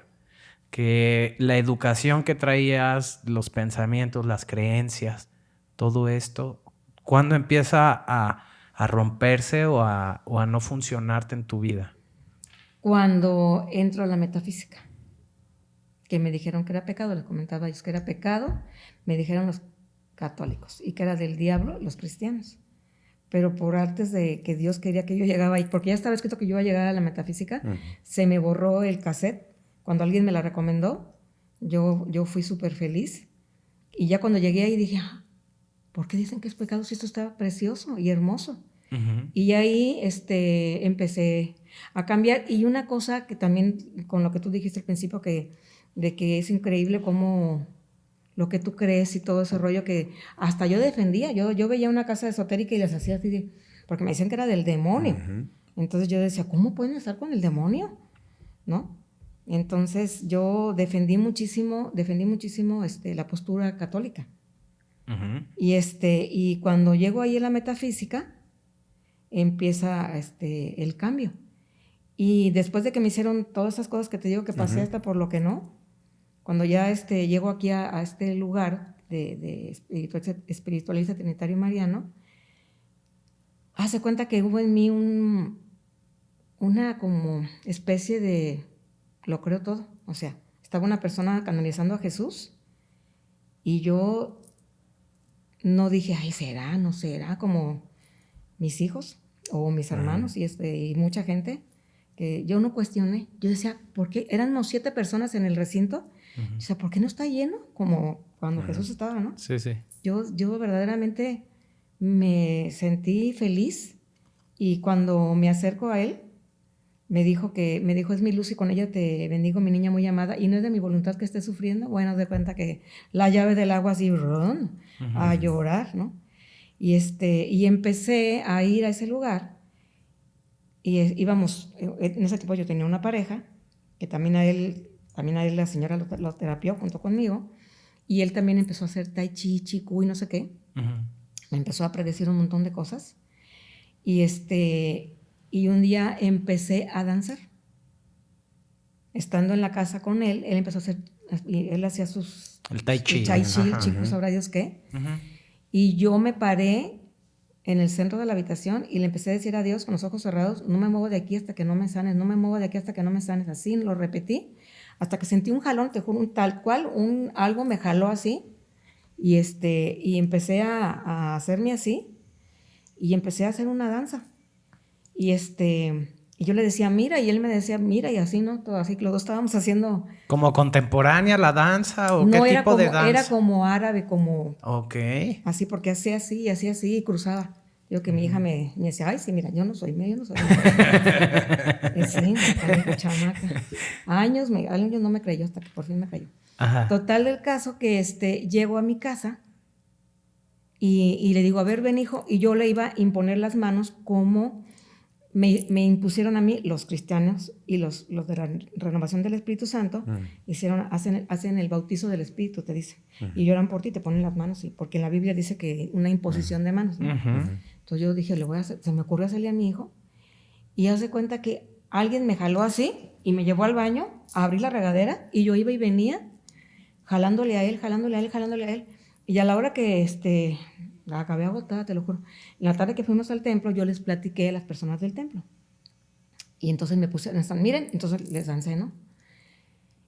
Que la educación que traías, los pensamientos, las creencias, todo esto, ¿cuándo empieza a romperse o a no funcionarte en tu vida? Cuando entro a la metafísica, que me dijeron que era pecado, les comentaba yo que era pecado, me dijeron los católicos, y que era del diablo los cristianos. Pero por artes de que Dios quería que yo llegaba ahí, porque ya estaba escrito que yo iba a llegar a la metafísica, se me borró el cassette. Cuando alguien me la recomendó, yo fui súper feliz. Y ya cuando llegué ahí dije, ¿por qué dicen que es pecado si esto está precioso y hermoso? Y ahí empecé a cambiar. Y una cosa que también, con lo que tú dijiste al principio, de que es increíble cómo lo que tú crees y todo ese rollo que hasta yo defendía. Yo veía una casa esotérica y les hacía así, porque me decían que era del demonio. Entonces yo decía, ¿cómo pueden estar con el demonio? ¿No? Entonces yo defendí muchísimo la postura católica. Y cuando llego ahí a la metafísica, empieza el cambio. Y después de que me hicieron todas esas cosas que te digo que pasé hasta por lo que no, cuando ya llego aquí a este lugar de espiritualista trinitario mariano, hace cuenta que hubo en mí una como especie de, lo creo todo, o sea, estaba una persona canalizando a Jesús y yo no dije, ay, será, no será, como mis hijos o mis hermanos y mucha gente, que yo no cuestioné. Yo decía, ¿por qué? Éramos 7 personas en el recinto. O sea, ¿por qué no está lleno? Como cuando Jesús estaba, ¿no? Sí. Yo verdaderamente me sentí feliz y cuando me acerco a él, me dijo, es mi luz y con ella te bendigo, mi niña muy amada, y no es de mi voluntad que esté sufriendo. Bueno, de cuenta que la llave del agua así, a llorar, ¿no? Y empecé a ir a ese lugar y íbamos, en ese tiempo yo tenía una pareja, que también a él la señora lo terapió junto conmigo, y él también empezó a hacer tai chi, chi cu y no sé qué. Me empezó a predecir un montón de cosas. Y un día empecé a danzar. Estando en la casa con él empezó a hacer, él hacía el tai chi. El tai chi, chicos, sabrá Dios qué. Y yo me paré en el centro de la habitación y le empecé a decir a Dios con los ojos cerrados, no me muevo de aquí hasta que no me sanes, no me muevo de aquí hasta que no me sanes. Así lo repetí, hasta que sentí un jalón, te juro, tal cual, algo me jaló así. Y empecé a hacerme así y empecé a hacer una danza. Y yo le decía, mira, y él me decía, mira, y así, ¿no? Todo así, los dos estábamos haciendo... ¿Como contemporánea la danza o no, qué tipo de danza? Era como árabe, como... Ok. Así, porque hacía así, y cruzaba. Yo que mi hija me decía, ay, sí, mira, yo no soy. Sí, me dijo, chamaca. Años no me creyó, hasta que por fin me creyó. Ajá. Total del caso que llego a mi casa y le digo, a ver, ven, hijo, y yo le iba a imponer las manos como... Me impusieron a mí los cristianos y los de la renovación del Espíritu Santo, hacen el bautizo del Espíritu, te dicen, y lloran por ti, te ponen las manos, porque en la Biblia dice que una imposición de manos, ¿no? Entonces yo dije, se me ocurrió hacerle a mi hijo, y hace cuenta que alguien me jaló así, y me llevó al baño, a abrir la regadera, y yo iba y venía, jalándole a él, y a la hora que la acabé agotada, te lo juro. En la tarde que fuimos al templo, yo les platiqué a las personas del templo. Y entonces me puse, miren, entonces les dancé, ¿no?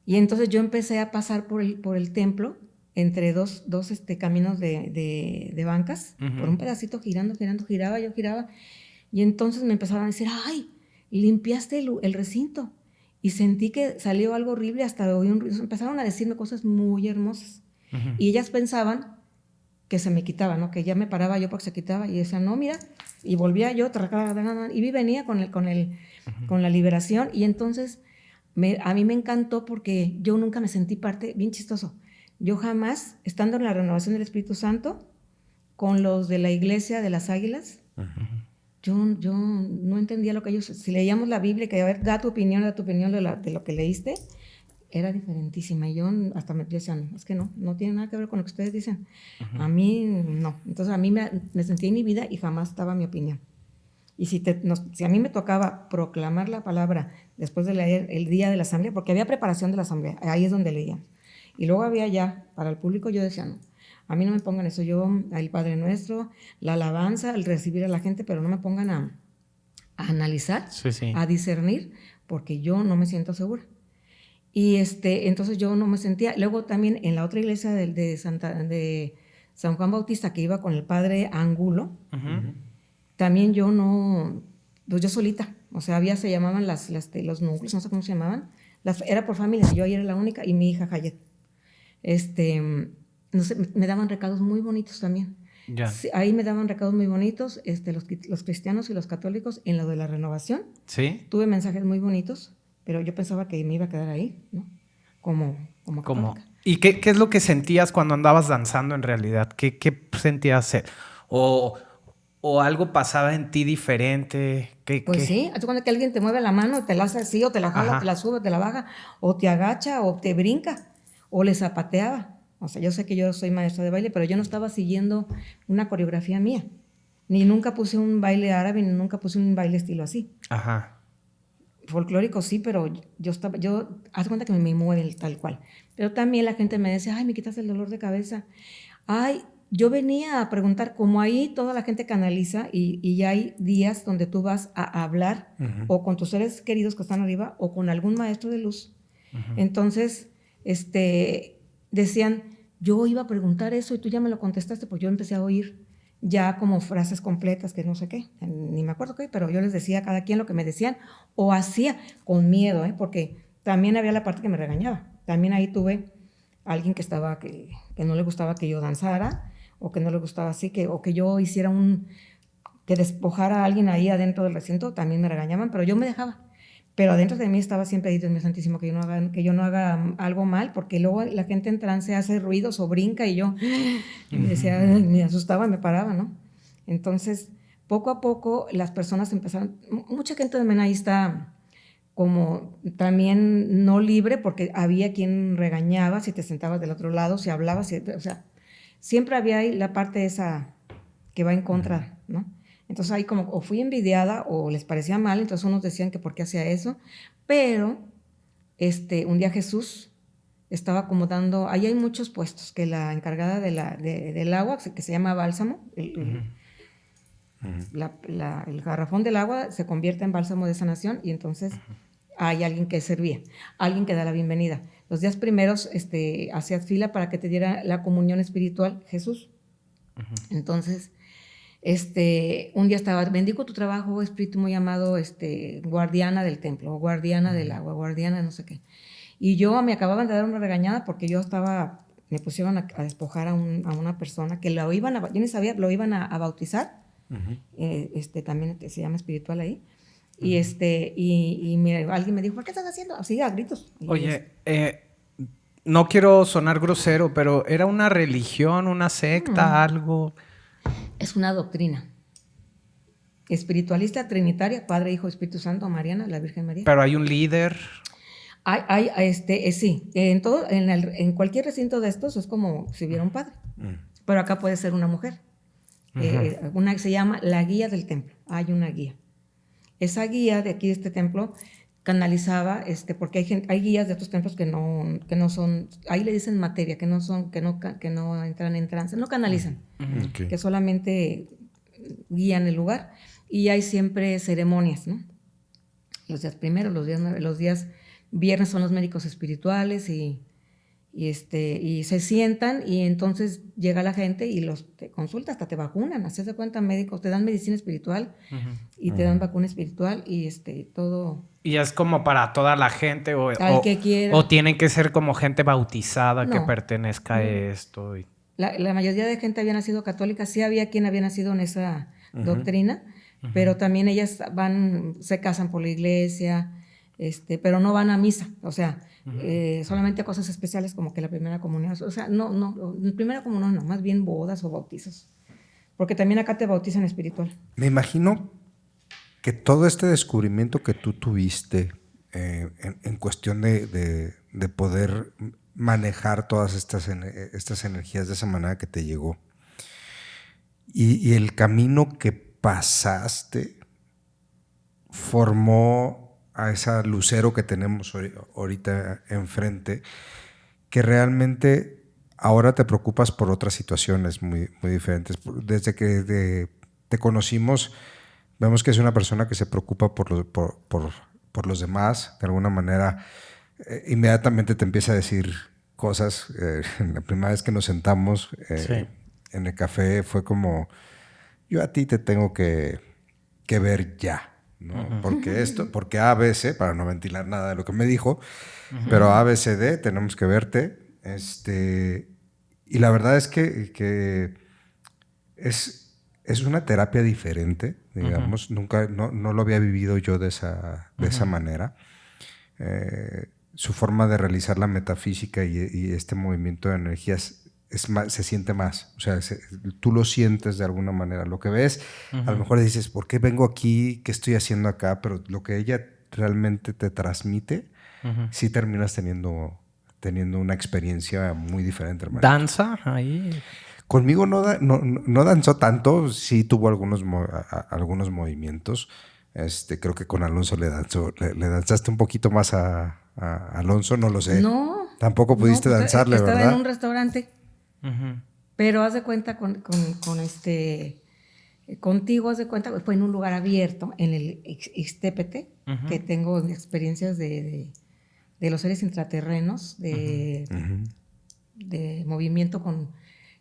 Y entonces yo empecé a pasar por el templo, entre dos caminos de bancas, por un pedacito giraba, yo giraba. Y entonces me empezaron a decir, ay, limpiaste el recinto. Y sentí que salió algo horrible, hasta oí un ruido. Empezaron a decirme cosas muy hermosas. Y ellas pensaban que se me quitaba, ¿no? Que ya me paraba yo porque se quitaba. Y decían, no, mira. Y volvía yo, y venía con la liberación. Y entonces a mí me encantó porque yo nunca me sentí parte, bien chistoso. Yo jamás, estando en la renovación del Espíritu Santo, con los de la iglesia de las Águilas, yo no entendía lo que ellos... Si leíamos la Biblia, que a ver, da tu opinión de lo que leíste, era diferentísima. Y yo hasta me decía, es que no tiene nada que ver con lo que ustedes dicen. A mí no. Entonces a mí me sentía inhibida y jamás estaba mi opinión. Y si a mí me tocaba proclamar la palabra después de leer el día de la asamblea, porque había preparación de la asamblea, ahí es donde leían. Y luego había ya, para el público, yo decía, no, a mí no me pongan eso, yo, el Padre Nuestro, la alabanza, el recibir a la gente, pero no me pongan a analizar, a discernir, porque yo no me siento segura. Y entonces yo no me sentía. Luego también en la otra iglesia de San Juan Bautista, que iba con el Padre Angulo, también yo no, pues yo solita, o sea, se llamaban los núcleos, no sé cómo se llamaban, era por familia, yo ahí era la única, y mi hija Hayet. No sé, me daban recados muy bonitos también. Ya. Sí, ahí me daban recados muy bonitos, los cristianos y los católicos en lo de la renovación. Sí. Tuve mensajes muy bonitos, pero yo pensaba que me iba a quedar ahí, ¿no? Como católica. ¿Y qué es lo que sentías cuando andabas danzando en realidad? ¿Qué sentías? ¿O algo pasaba en ti diferente? Sí, haz cuando que alguien te mueve la mano, te la hace así, o te la jala, te la sube, te la baja, o te agacha, o te brinca, o le zapateaba. O sea, yo sé que yo soy maestra de baile, pero yo no estaba siguiendo una coreografía mía. Ni nunca puse un baile árabe, ni nunca puse un baile estilo así. Ajá. Folclórico sí, pero haz cuenta que me mueve tal cual. Pero también la gente me decía, ay, me quitas el dolor de cabeza. Ay, yo venía a preguntar, como ahí toda la gente canaliza y ya hay días donde tú vas a hablar o con tus seres queridos que están arriba o con algún maestro de luz. Entonces, decían, yo iba a preguntar eso y tú ya me lo contestaste, pues yo empecé a oír ya como frases completas que no sé qué, ni me acuerdo qué, pero yo les decía a cada quien lo que me decían o hacía con miedo, porque también había la parte que me regañaba. También ahí tuve a alguien que no le gustaba que yo danzara o que no le gustaba así, o que yo hiciera que despojara a alguien ahí adentro del recinto, también me regañaban, pero yo me dejaba. Pero adentro de mí estaba siempre ahí, Dios mío santísimo, que yo no haga algo mal, porque luego la gente en trance hace ruidos o brinca y yo me decía, me asustaba, me paraba, ¿no? Entonces, poco a poco las personas empezaron, mucha gente también ahí está como también no libre, porque había quien regañaba si te sentabas del otro lado, si hablabas, o sea, siempre había ahí la parte esa que va en contra, ¿no? Entonces ahí como o fui envidiada o les parecía mal, entonces unos decían que por qué hacía eso, pero un día Jesús estaba como ahí hay muchos puestos, que la encargada del agua, que se llama bálsamo, el garrafón del agua se convierte en bálsamo de sanación y entonces hay alguien que servía, alguien que da la bienvenida. Los días primeros hacías fila para que te diera la comunión espiritual Jesús. Entonces, un día estaba, bendigo tu trabajo, espíritu muy amado, guardiana del templo, o guardiana del agua, guardiana no sé qué. Y me acababan de dar una regañada porque me pusieron a despojar a una persona que yo ni sabía, lo iban a bautizar, también se llama espiritual ahí. Y alguien me dijo, ¿por qué estás haciendo? Así a gritos. Oye, no quiero sonar grosero, pero ¿era una religión, una secta, algo? Es una doctrina espiritualista trinitaria, Padre, Hijo, Espíritu Santo, Mariana, la Virgen María. Pero hay un líder. Sí, en cualquier recinto de estos es como si hubiera un padre, pero acá puede ser una mujer. Una que se llama la guía del templo. Hay una guía. Esa guía de aquí de este templo canalizaba, porque hay guías de otros templos que no son, ahí le dicen materia, que no entran en trance, no canalizan, que solamente guían el lugar, y hay siempre ceremonias, ¿no? Los días primeros, los días viernes son los médicos espirituales y y se sientan y entonces llega la gente y te consulta, hasta te vacunan, haces de cuenta médicos, te dan medicina espiritual y te dan vacuna espiritual y todo. ¿Y es como para toda la gente Al que quiera. o tienen que ser como gente bautizada No. que pertenezca a esto? La mayoría de gente había nacido católica, sí había quien había nacido en esa doctrina, pero también ellas se casan por la iglesia, pero no van a misa, o sea, solamente cosas especiales como que la primera comunión, o sea, no, primera comunión no, más bien bodas o bautizos, porque también acá te bautizan espiritual. Me imagino que todo este descubrimiento que tú tuviste en cuestión de poder manejar todas estas energías de esa manera que te llegó y el camino que pasaste formó a esa lucero que tenemos ahorita enfrente, que realmente ahora te preocupas por otras situaciones muy, muy diferentes. Desde que te conocimos, vemos que es una persona que se preocupa por los demás. De alguna manera, inmediatamente te empieza a decir cosas. La primera vez que nos sentamos en el café fue como, yo a ti te tengo que ver ya, ¿no? Porque ABC, para no ventilar nada de lo que me dijo, pero ABCD, tenemos que verte. Y la verdad es que es una terapia diferente, digamos. Nunca, no lo había vivido yo de esa manera. Su forma de realizar la metafísica y este movimiento de energías se siente más. O sea, tú lo sientes de alguna manera. Lo que ves, a lo mejor dices, ¿por qué vengo aquí? ¿Qué estoy haciendo acá? Pero lo que ella realmente te transmite, sí terminas teniendo una experiencia muy diferente, hermano. ¿Danza ahí? Conmigo no danzó tanto, sí tuvo algunos movimientos. Creo que con Alonso le danzaste un poquito más a Alonso, no lo sé. No. Tampoco pudiste danzarle, estaba ¿verdad? en un restaurante. Pero haz de cuenta contigo, haz de cuenta, fue en un lugar abierto, en el Ixtépetl, que tengo experiencias de los seres intraterrenos, de movimiento con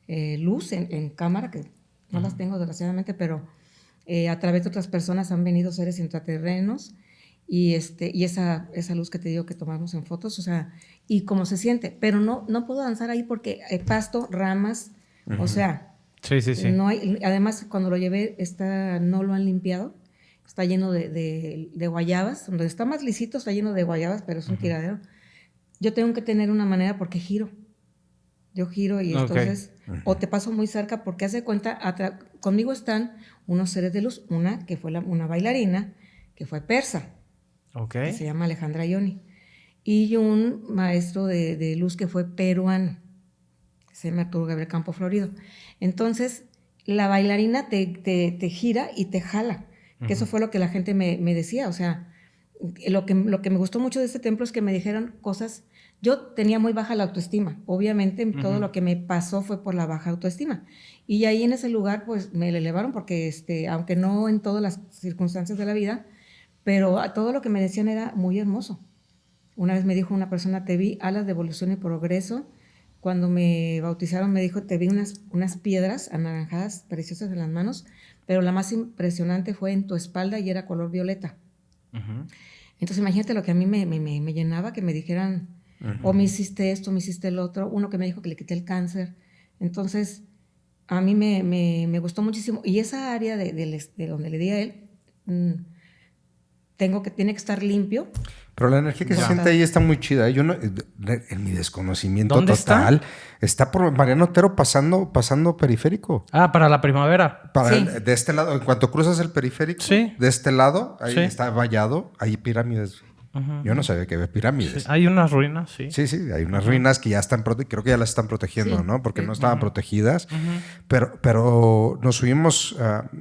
luz en cámara, que no las tengo desgraciadamente, pero a través de otras personas han venido seres intraterrenos y esa luz que te digo que tomamos en fotos, o sea, y cómo se siente, pero no puedo danzar ahí porque hay pasto, ramas, o sea, sí. No hay, además cuando lo llevé no lo han limpiado, está lleno de guayabas, donde está más lisito está lleno de guayabas, pero es un tiradero. Yo tengo que tener una manera porque yo giro y entonces o te paso muy cerca porque hace cuenta, conmigo están unos seres de luz, una que fue una bailarina que fue persa, que se llama Alejandra Ioni, y un maestro de luz que fue peruano, que se llama Arturo Gabriel Campo Florido. Entonces la bailarina te gira y te jala, que eso fue lo que la gente me decía, o sea, lo que me gustó mucho de este templo es que me dijeron cosas. Yo tenía muy baja la autoestima, obviamente todo lo que me pasó fue por la baja autoestima, y ahí en ese lugar pues me la elevaron porque aunque no en todas las circunstancias de la vida, pero todo lo que me decían era muy hermoso. Una vez me dijo una persona, te vi alas de evolución y progreso. Cuando me bautizaron me dijo, te vi unas piedras anaranjadas preciosas en las manos, pero la más impresionante fue en tu espalda y era color violeta. Entonces imagínate lo que a mí me llenaba, que me dijeran, o me hiciste esto, me hiciste el otro. Uno que me dijo que le quité el cáncer. Entonces a mí me gustó muchísimo, y esa área de donde le di a él, tiene que estar limpio. Pero la energía que se siente ahí está muy chida. Yo en mi desconocimiento ¿Dónde total, está por Mariano Otero pasando periférico. Ah, para la primavera. De este lado, en cuanto cruzas el periférico, de este lado, ahí está vallado, hay pirámides. Yo no sabía que había pirámides. Sí, hay unas ruinas, sí. Sí, hay unas ruinas que ya están, creo que ya las están protegiendo, ¿no? Porque no estaban protegidas. Pero nos subimos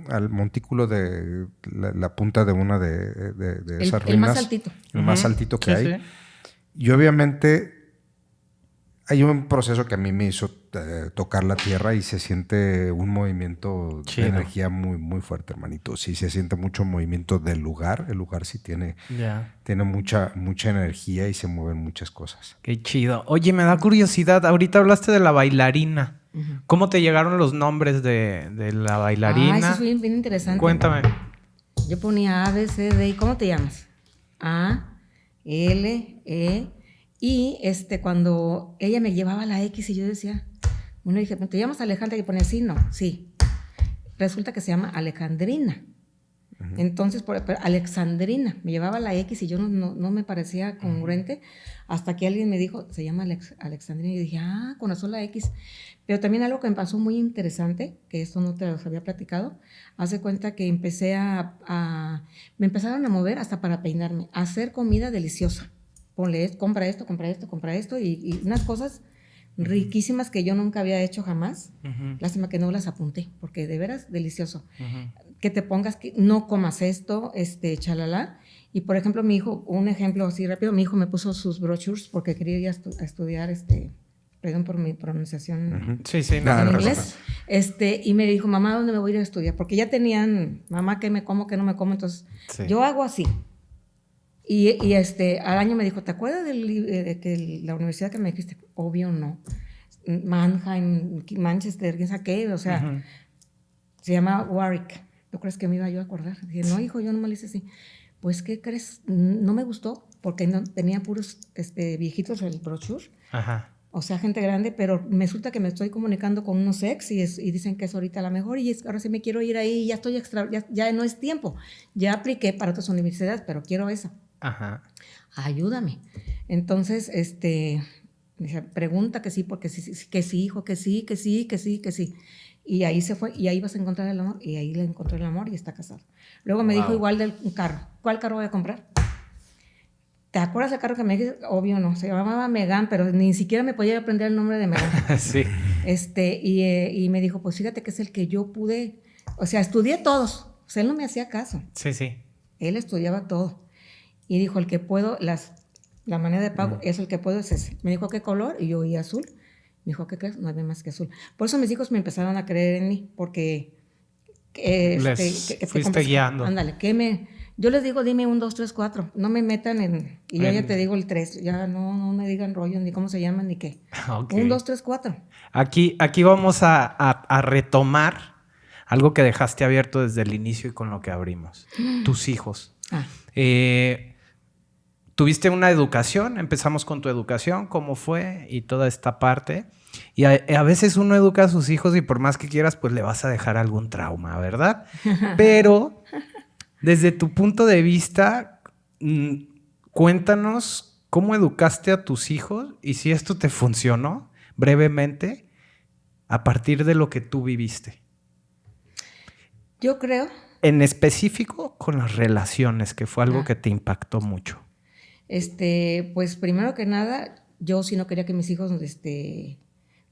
al montículo de la punta de una de esas ruinas. El más altito. El más altito que hay. Sí. Y obviamente Hay un proceso que a mí me hizo tocar la tierra y se siente un movimiento de energía muy, muy fuerte, hermanito. Sí, se siente mucho movimiento del lugar. El lugar sí tiene mucha energía y se mueven muchas cosas. Qué chido. Oye, me da curiosidad. Ahorita hablaste de la bailarina. ¿Cómo te llegaron los nombres de la bailarina? Eso es bien interesante. Cuéntame. Yo ponía A, B, C, D. ¿Y cómo te llamas? A, L, E. Y cuando ella me llevaba la X y yo decía, bueno, dije, ¿te llamas Alejandra? Y ponía sí, no, sí. Resulta que se llama Alejandrina. Entonces, Alexandrina, me llevaba la X y yo no me parecía congruente, hasta que alguien me dijo, se llama Alexandrina, y dije, con razón la X. Pero también algo que me pasó muy interesante, que esto no te lo había platicado, hace cuenta que me empezaron a mover hasta para peinarme, a hacer comida deliciosa. Ponle, compra esto, y unas cosas riquísimas que yo nunca había hecho jamás. Lástima que no las apunté, porque de veras delicioso. Que te pongas, que no comas esto, chalala. Y por ejemplo, mi hijo, un ejemplo así rápido, mi hijo me puso sus brochures porque quería ir a estudiar, perdón por mi pronunciación en inglés. Y me dijo, mamá, ¿dónde me voy a ir a estudiar? Porque ya tenían, mamá, ¿qué me como, qué no me como? Entonces, yo hago así. Y al año me dijo, ¿te acuerdas de que la universidad que me dijiste? Obvio no. Mannheim, Manchester, quién sabe qué, o sea, se llama Warwick. ¿Tú crees que me iba yo a acordar? Dije, no, hijo, yo no me lo hice así. Pues, ¿qué crees? No me gustó, porque no, tenía puros viejitos el brochure. O sea, gente grande, pero me resulta que me estoy comunicando con unos ex y dicen que es ahorita la mejor y ahora sí me quiero ir ahí, ya estoy ya no es tiempo. Ya apliqué para otras universidades, pero quiero esa. Ayúdame. Entonces, dice, pregunta que sí, porque sí, que sí, hijo, que sí. Y ahí se fue, y ahí vas a encontrar el amor, y ahí le encontré el amor y está casado. Luego me dijo igual del carro. ¿Cuál carro voy a comprar? ¿Te acuerdas del carro que me dijiste? Obvio no, se llamaba Megane, pero ni siquiera me podía aprender el nombre de Megane. Sí. Y me dijo, pues fíjate que es el que yo pude, o sea, estudié todos, o sea, él no me hacía caso. Sí. Él estudiaba todo. Y dijo, el que puedo, la manera de pago es el que puedo, es ese. Me dijo, ¿qué color? Y yo oí azul. Me dijo, ¿qué crees? No había más que azul. Por eso mis hijos me empezaron a creer en mí, porque... fuiste guiando. Ándale, yo les digo, dime 1, 2, 3, 4. No me metan en... Y yo ya te digo el 3. Ya no me digan rollo, ni cómo se llaman, ni qué. 1, 2, 3, 4. Aquí vamos a retomar algo que dejaste abierto desde el inicio y con lo que abrimos. Tus hijos. Tuviste una educación, empezamos con tu educación, cómo fue y toda esta parte. Y a veces uno educa a sus hijos y por más que quieras, pues le vas a dejar algún trauma, ¿verdad? Pero desde tu punto de vista, cuéntanos cómo educaste a tus hijos y si esto te funcionó brevemente a partir de lo que tú viviste. Yo creo... En específico con las relaciones, que fue algo que te impactó mucho. Pues primero que nada, yo sí no quería que mis hijos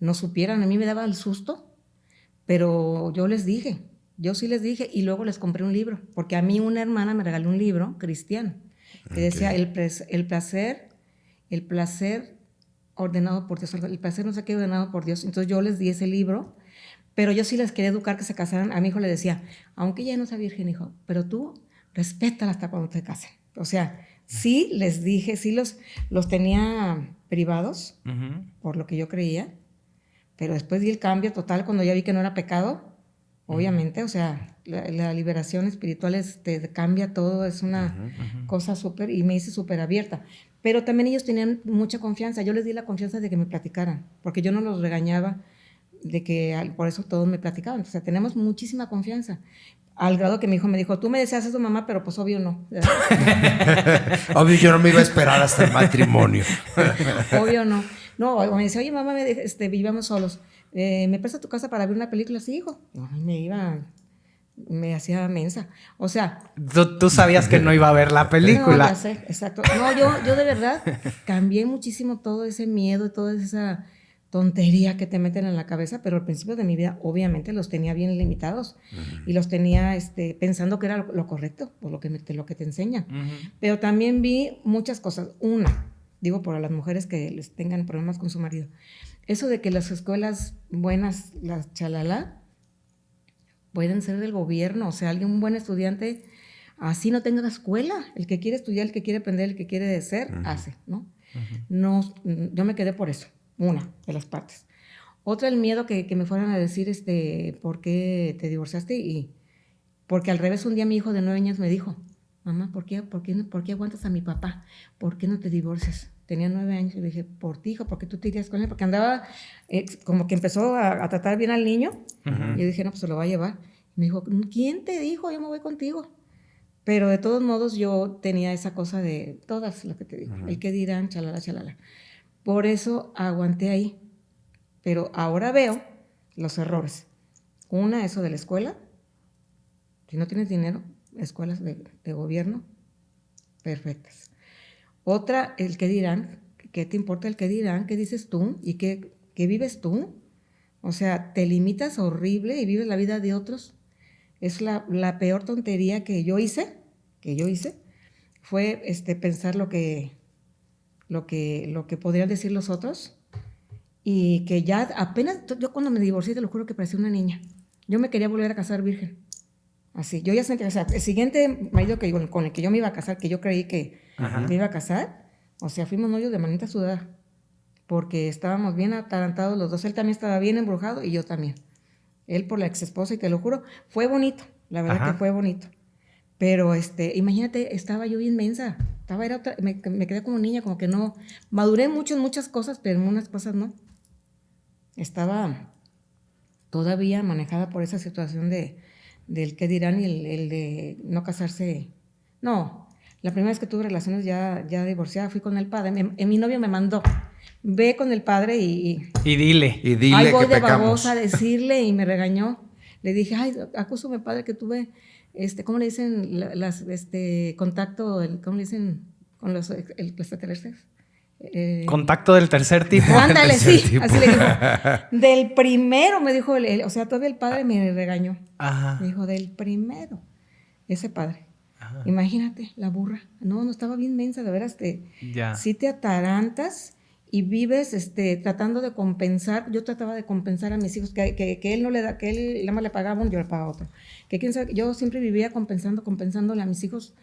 no supieran. A mí me daba el susto, pero yo sí les dije y luego les compré un libro, porque a mí una hermana me regaló un libro cristiano que decía el placer ordenado por Dios, el placer no sé qué ordenado por Dios. Entonces yo les di ese libro, pero yo sí les quería educar que se casaran. A mi hijo le decía, aunque ella no sea virgen, hijo, pero tú respétala hasta cuando te casen. O sea, sí les dije, sí los tenía privados por lo que yo creía, pero después di el cambio total cuando ya vi que no era pecado, obviamente. O sea, la liberación espiritual te cambia todo, es una cosa súper, y me hice súper abierta. Pero también ellos tenían mucha confianza, yo les di la confianza de que me platicaran, porque yo no los regañaba, de que por eso todos me platicaban. O sea, tenemos muchísima confianza. Al grado que mi hijo me dijo, tú me decías eso, mamá, pero pues obvio no. Obvio yo no me iba a esperar hasta el matrimonio. Obvio no. No, me decía, oye, mamá, vivíamos solos. ¿Me prestas tu casa para ver una película? Sí, hijo. Me hacía mensa. O sea... Tú sabías que no iba a ver la película. No, ya sé, exacto. No, yo de verdad cambié muchísimo todo ese miedo, toda esa tontería que te meten en la cabeza, pero al principio de mi vida obviamente los tenía bien limitados y los tenía pensando que era lo correcto, por lo que te enseñan. Pero también vi muchas cosas. Una, digo por las mujeres que les tengan problemas con su marido, eso de que las escuelas buenas, las chalala, pueden ser del gobierno, o sea, alguien, un buen estudiante, así no tenga escuela, el que quiere estudiar, el que quiere aprender, el que quiere ser, hace, ¿no? No, yo me quedé por eso, una de las partes. Otra, el miedo que me fueran a decir, ¿por qué te divorciaste? Y porque al revés, un día mi hijo de 9 años me dijo, mamá, ¿por qué aguantas a mi papá? ¿Por qué no te divorcias? Tenía 9 años y le dije, por ti, hijo, ¿por qué tú te irías con él? Porque andaba, como que empezó a tratar bien al niño. Y yo dije, no, pues se lo va a llevar. Y me dijo, ¿quién te dijo? Yo me voy contigo. Pero de todos modos yo tenía esa cosa de todas lo que te digo, el que dirán, chalala, chalala. Por eso aguanté ahí. Pero ahora veo los errores. Una, eso de la escuela. Si no tienes dinero, escuelas de gobierno, perfectas. Otra, el que dirán. ¿Qué te importa el que dirán? ¿Qué dices tú? ¿Y qué vives tú? O sea, te limitas horrible y vives la vida de otros. Es la peor tontería que yo hice, fue pensar lo que podrían decir los otros. Y que ya apenas, yo cuando me divorcié, te lo juro que parecía una niña. Yo me quería volver a casar virgen. Así, yo ya sentía, o sea, el siguiente marido con el que yo me iba a casar, que yo creí que me iba a casar, o sea, fuimos novios de manita sudada, porque estábamos bien atarantados los dos. Él también estaba bien embrujado y yo también. Él por la ex esposa, y te lo juro, fue bonito, la verdad que fue bonito. Pero imagínate, estaba yo bien mensa, me quedé como niña, como que no, maduré mucho en muchas cosas, pero en unas cosas no. Estaba todavía manejada por esa situación del qué dirán y el de no casarse. No, la primera vez que tuve relaciones ya divorciada, fui con el padre. Mi novio me mandó, ve con el padre y dile. Y dile ahí voy que de pecamos. babosa a decirle y me regañó. Le dije, ay, acúsame padre que tuve, ¿cómo le dicen? Contacto, ¿cómo le dicen con los extraterrestres? Contacto del tercer tipo. Ándale, sí, así le dijo. Del primero, me dijo, o sea, todavía el padre me regañó. Ajá. Me dijo, del primero, ese padre. Ajá. Imagínate, la burra. No estaba bien mensa, de veras, sí te atarantas y vives tratando de compensar. Yo trataba de compensar a mis hijos, que él no le da, que él nada más le pagaba uno, yo le pagaba otro. Que quién sabe, yo siempre vivía compensándole a mis hijos,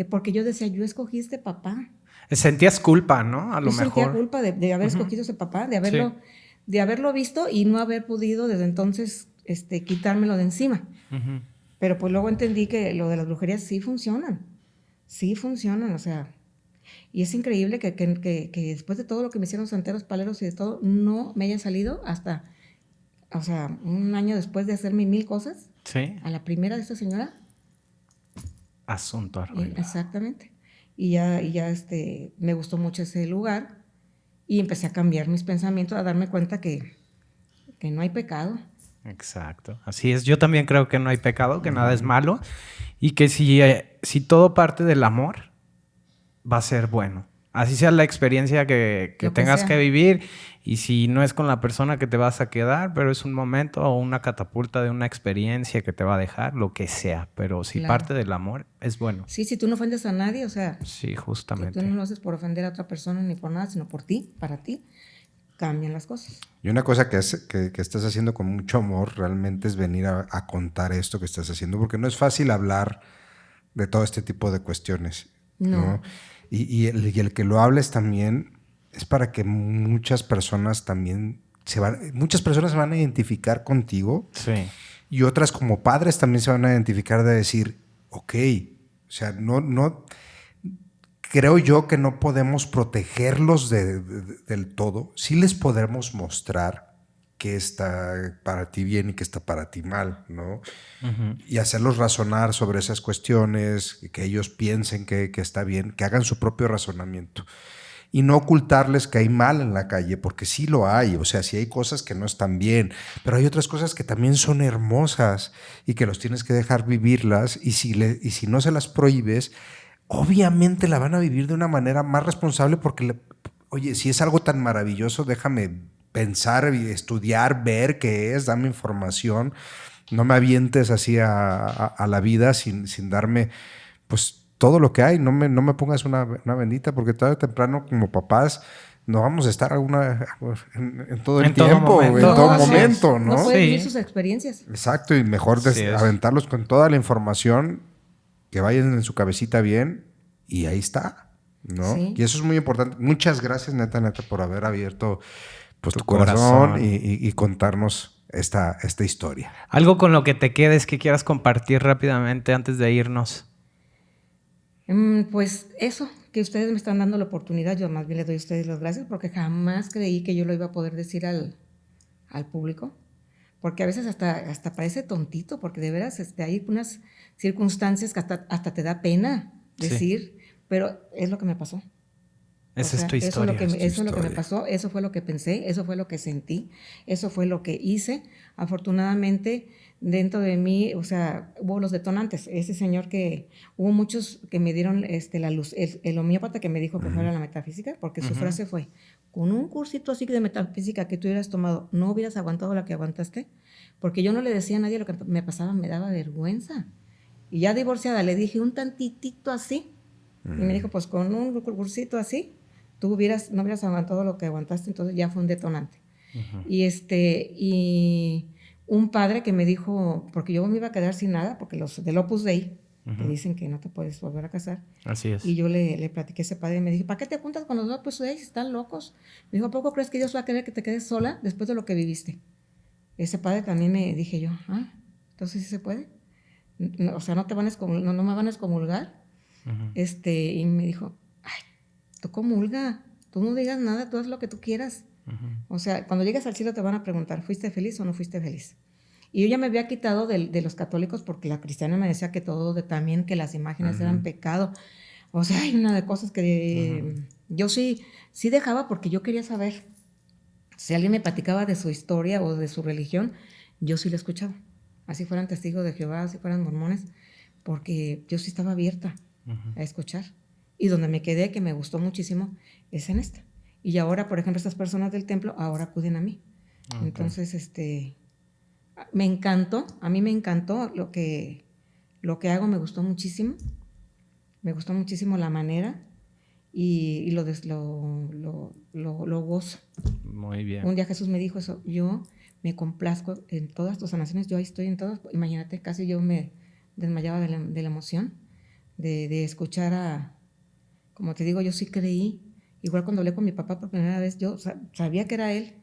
porque yo decía, yo escogí papá. Sentías culpa, ¿no? A lo mejor. Sentía culpa de haber escogido ese papá, de haberlo visto y no haber podido desde entonces quitármelo de encima. Pero pues luego entendí que lo de las brujerías sí funcionan, o sea, y es increíble que después de todo lo que me hicieron santeros, paleros y de todo, no me haya salido hasta, o sea, un año después de hacerme 1000 cosas. Sí. A la primera de esta señora. Asunto arreglado. Exactamente. Y ya me gustó mucho ese lugar y empecé a cambiar mis pensamientos, a darme cuenta que no hay pecado. Exacto. Así es. Yo también creo que no hay pecado, que nada es malo y que si todo parte del amor, va a ser bueno. Así sea la experiencia que tengas que vivir y si no es con la persona que te vas a quedar, pero es un momento o una catapulta de una experiencia que te va a dejar, lo que sea. Pero si parte del amor, es bueno. Sí, si tú no ofendes a nadie, o sea... Sí, justamente. Si tú no lo haces por ofender a otra persona ni por nada, sino por ti, para ti, cambian las cosas. Y una cosa que estás haciendo con mucho amor realmente es venir a contar esto que estás haciendo, porque no es fácil hablar de todo este tipo de cuestiones. ¿no? Y el que lo hables también es para que muchas personas también se van a identificar contigo. Sí. Y otras como padres también se van a identificar de decir, ok, o sea, no creo yo que no podemos protegerlos del todo. Sí les podemos mostrar qué está para ti bien y qué está para ti mal, ¿no? Uh-huh. Y hacerlos razonar sobre esas cuestiones, que ellos piensen que está bien, que hagan su propio razonamiento. Y no ocultarles que hay mal en la calle, porque sí lo hay. O sea, sí hay cosas que no están bien, pero hay otras cosas que también son hermosas y que los tienes que dejar vivirlas. Y si no se las prohíbes, obviamente la van a vivir de una manera más responsable porque, oye, si es algo tan maravilloso, déjame pensar, estudiar, ver qué es, dame información. No me avientes así a la vida sin darme, pues, todo lo que hay, no me pongas una bendita, porque tarde o temprano como papás no vamos a estar en todo el tiempo, en todo momento, ¿no? No pueden vivir sus experiencias. Exacto, y mejor aventarlos con toda la información, que vayan en su cabecita bien, y ahí está, ¿no? Sí. Y eso es muy importante. Muchas gracias, neta, por haber abierto pues, tu corazón y contarnos esta historia. Algo con lo que te quedes que quieras compartir rápidamente antes de irnos. Pues eso, que ustedes me están dando la oportunidad, yo más bien les doy a ustedes las gracias porque jamás creí que yo lo iba a poder decir al público, porque a veces hasta parece tontito, porque de veras hay unas circunstancias que hasta te da pena decir, pero es lo que me pasó. Esa es tu historia. Eso es lo que me pasó, eso fue lo que pensé, eso fue lo que sentí, eso fue lo que hice. Afortunadamente, dentro de mí, o sea, hubo los detonantes. Ese señor hubo muchos que me dieron la luz. El homeópata que me dijo que fuera la metafísica, porque su frase fue, con un cursito así de metafísica que tú hubieras tomado, no hubieras aguantado la que aguantaste, porque yo no le decía a nadie lo que me pasaba, me daba vergüenza. Y ya divorciada le dije un tantitito así, y me dijo, pues con un cursito así, tú no hubieras aguantado lo que aguantaste, entonces ya fue un detonante. Y un padre que me dijo, porque yo me iba a quedar sin nada, porque los del Opus Dei te dicen que no te puedes volver a casar. Así es. Y yo le platiqué a ese padre y me dije, ¿para qué te juntas con los Opus Dei? ¿Están locos? Me dijo, ¿a poco crees que Dios va a querer que te quedes sola después de lo que viviste? Ese padre también me dije yo, entonces sí se puede. O sea, no me van a excomulgar. Y me dijo, tú comulga, tú no digas nada, tú haz lo que tú quieras. O sea, cuando llegues al cielo te van a preguntar, ¿fuiste feliz o no fuiste feliz? Y yo ya me había quitado de los católicos porque la cristiana me decía que también que las imágenes eran pecado. O sea, hay una de cosas que yo sí dejaba porque yo quería saber. Si alguien me platicaba de su historia o de su religión, yo sí la escuchaba. Así fueran testigos de Jehová, así fueran mormones, porque yo sí estaba abierta a escuchar. Y donde me quedé, que me gustó muchísimo, es en esta. Y ahora, por ejemplo, estas personas del templo ahora acuden a mí. Okay. Entonces, me encantó, a mí me encantó lo que hago, me gustó muchísimo. Me gustó muchísimo la manera y lo gozo. Muy bien. Un día Jesús me dijo eso, yo me complazco en todas tus sanaciones, yo ahí estoy en todas. Imagínate, casi yo me desmayaba de la emoción de escuchar como te digo, yo sí creí. Igual cuando hablé con mi papá por primera vez, yo sabía que era él,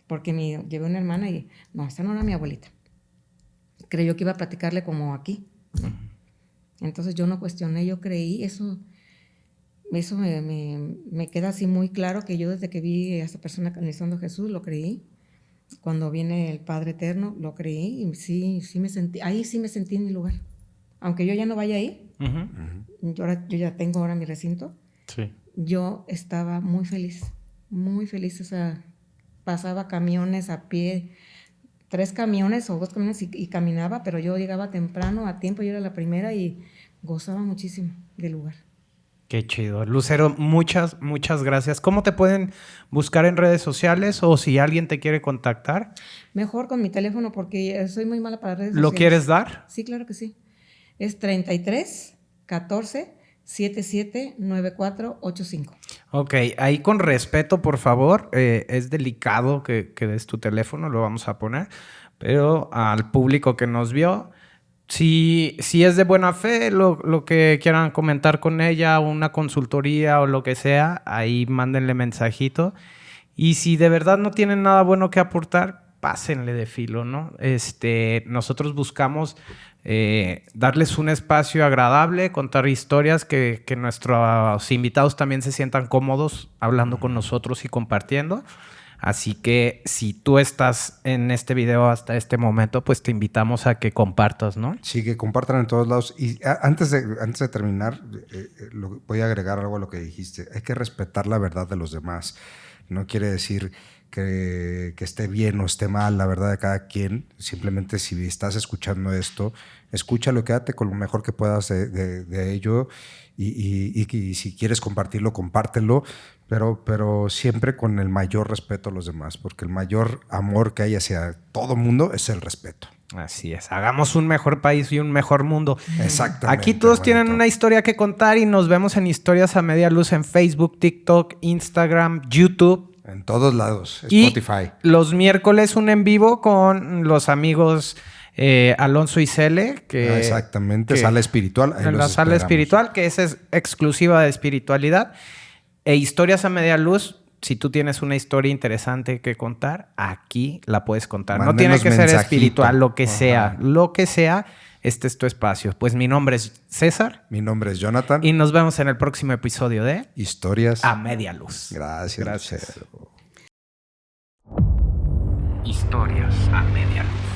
porque llevé una hermana y, no, esta no era mi abuelita. Creyó que iba a platicarle como aquí. Entonces yo no cuestioné, yo creí. Eso me queda así muy claro, que yo desde que vi a esta persona canalizando a Jesús, lo creí. Cuando viene el Padre Eterno, lo creí. Y sí me sentí, ahí sí me sentí en mi lugar. Aunque yo ya no vaya ahí, yo ya tengo ahora mi recinto. Sí. Yo estaba muy feliz, o sea, pasaba camiones a pie, 3 camiones o 2 camiones y caminaba, pero yo llegaba temprano, a tiempo, yo era la primera y gozaba muchísimo del lugar. Qué chido. Lucero, muchas gracias. ¿Cómo te pueden buscar en redes sociales o si alguien te quiere contactar? Mejor con mi teléfono porque soy muy mala para redes sociales. ¿Lo quieres dar? Sí, claro que sí. Es 33 14 77 94 85. Ok, ahí con respeto, por favor. Es delicado que des tu teléfono, lo vamos a poner. Pero al público que nos vio, si es de buena fe, lo que quieran comentar con ella, una consultoría o lo que sea, ahí mándenle mensajito. Y si de verdad no tienen nada bueno que aportar, pásenle de filo, ¿no? Nosotros buscamos darles un espacio agradable, contar historias que nuestros invitados también se sientan cómodos hablando con nosotros y compartiendo. Así que si tú estás en este video hasta este momento, pues te invitamos a que compartas, ¿no? Sí, que compartan en todos lados. Y antes de terminar, voy a agregar algo a lo que dijiste. Hay que respetar la verdad de los demás. No quiere decir que esté bien o esté mal la verdad de cada quien. Simplemente si estás escuchando esto, escúchalo, quédate con lo mejor que puedas de ello y si quieres compartirlo, compártelo, pero siempre con el mayor respeto a los demás, porque el mayor amor que hay hacia todo mundo es el respeto. Así es. Hagamos un mejor país y un mejor mundo. Exactamente. Aquí todos tienen una historia que contar y nos vemos en Historias a Media Luz en Facebook, TikTok, Instagram, YouTube. En todos lados. Spotify. Y los miércoles un en vivo con los amigos Alonso y Cele. Exactamente. Sala espiritual. En la sala espiritual, que esa es exclusiva de espiritualidad. E Historias a Media Luz. Si tú tienes una historia interesante que contar, aquí la puedes contar. Mándenos no tiene que ser mensajito. espiritual, lo que sea. Lo que sea, este es tu espacio. Pues mi nombre es César. Mi nombre es Jonathan. Y nos vemos en el próximo episodio de Historias a Media Luz. Gracias. Gracias. Historias a Media Luz.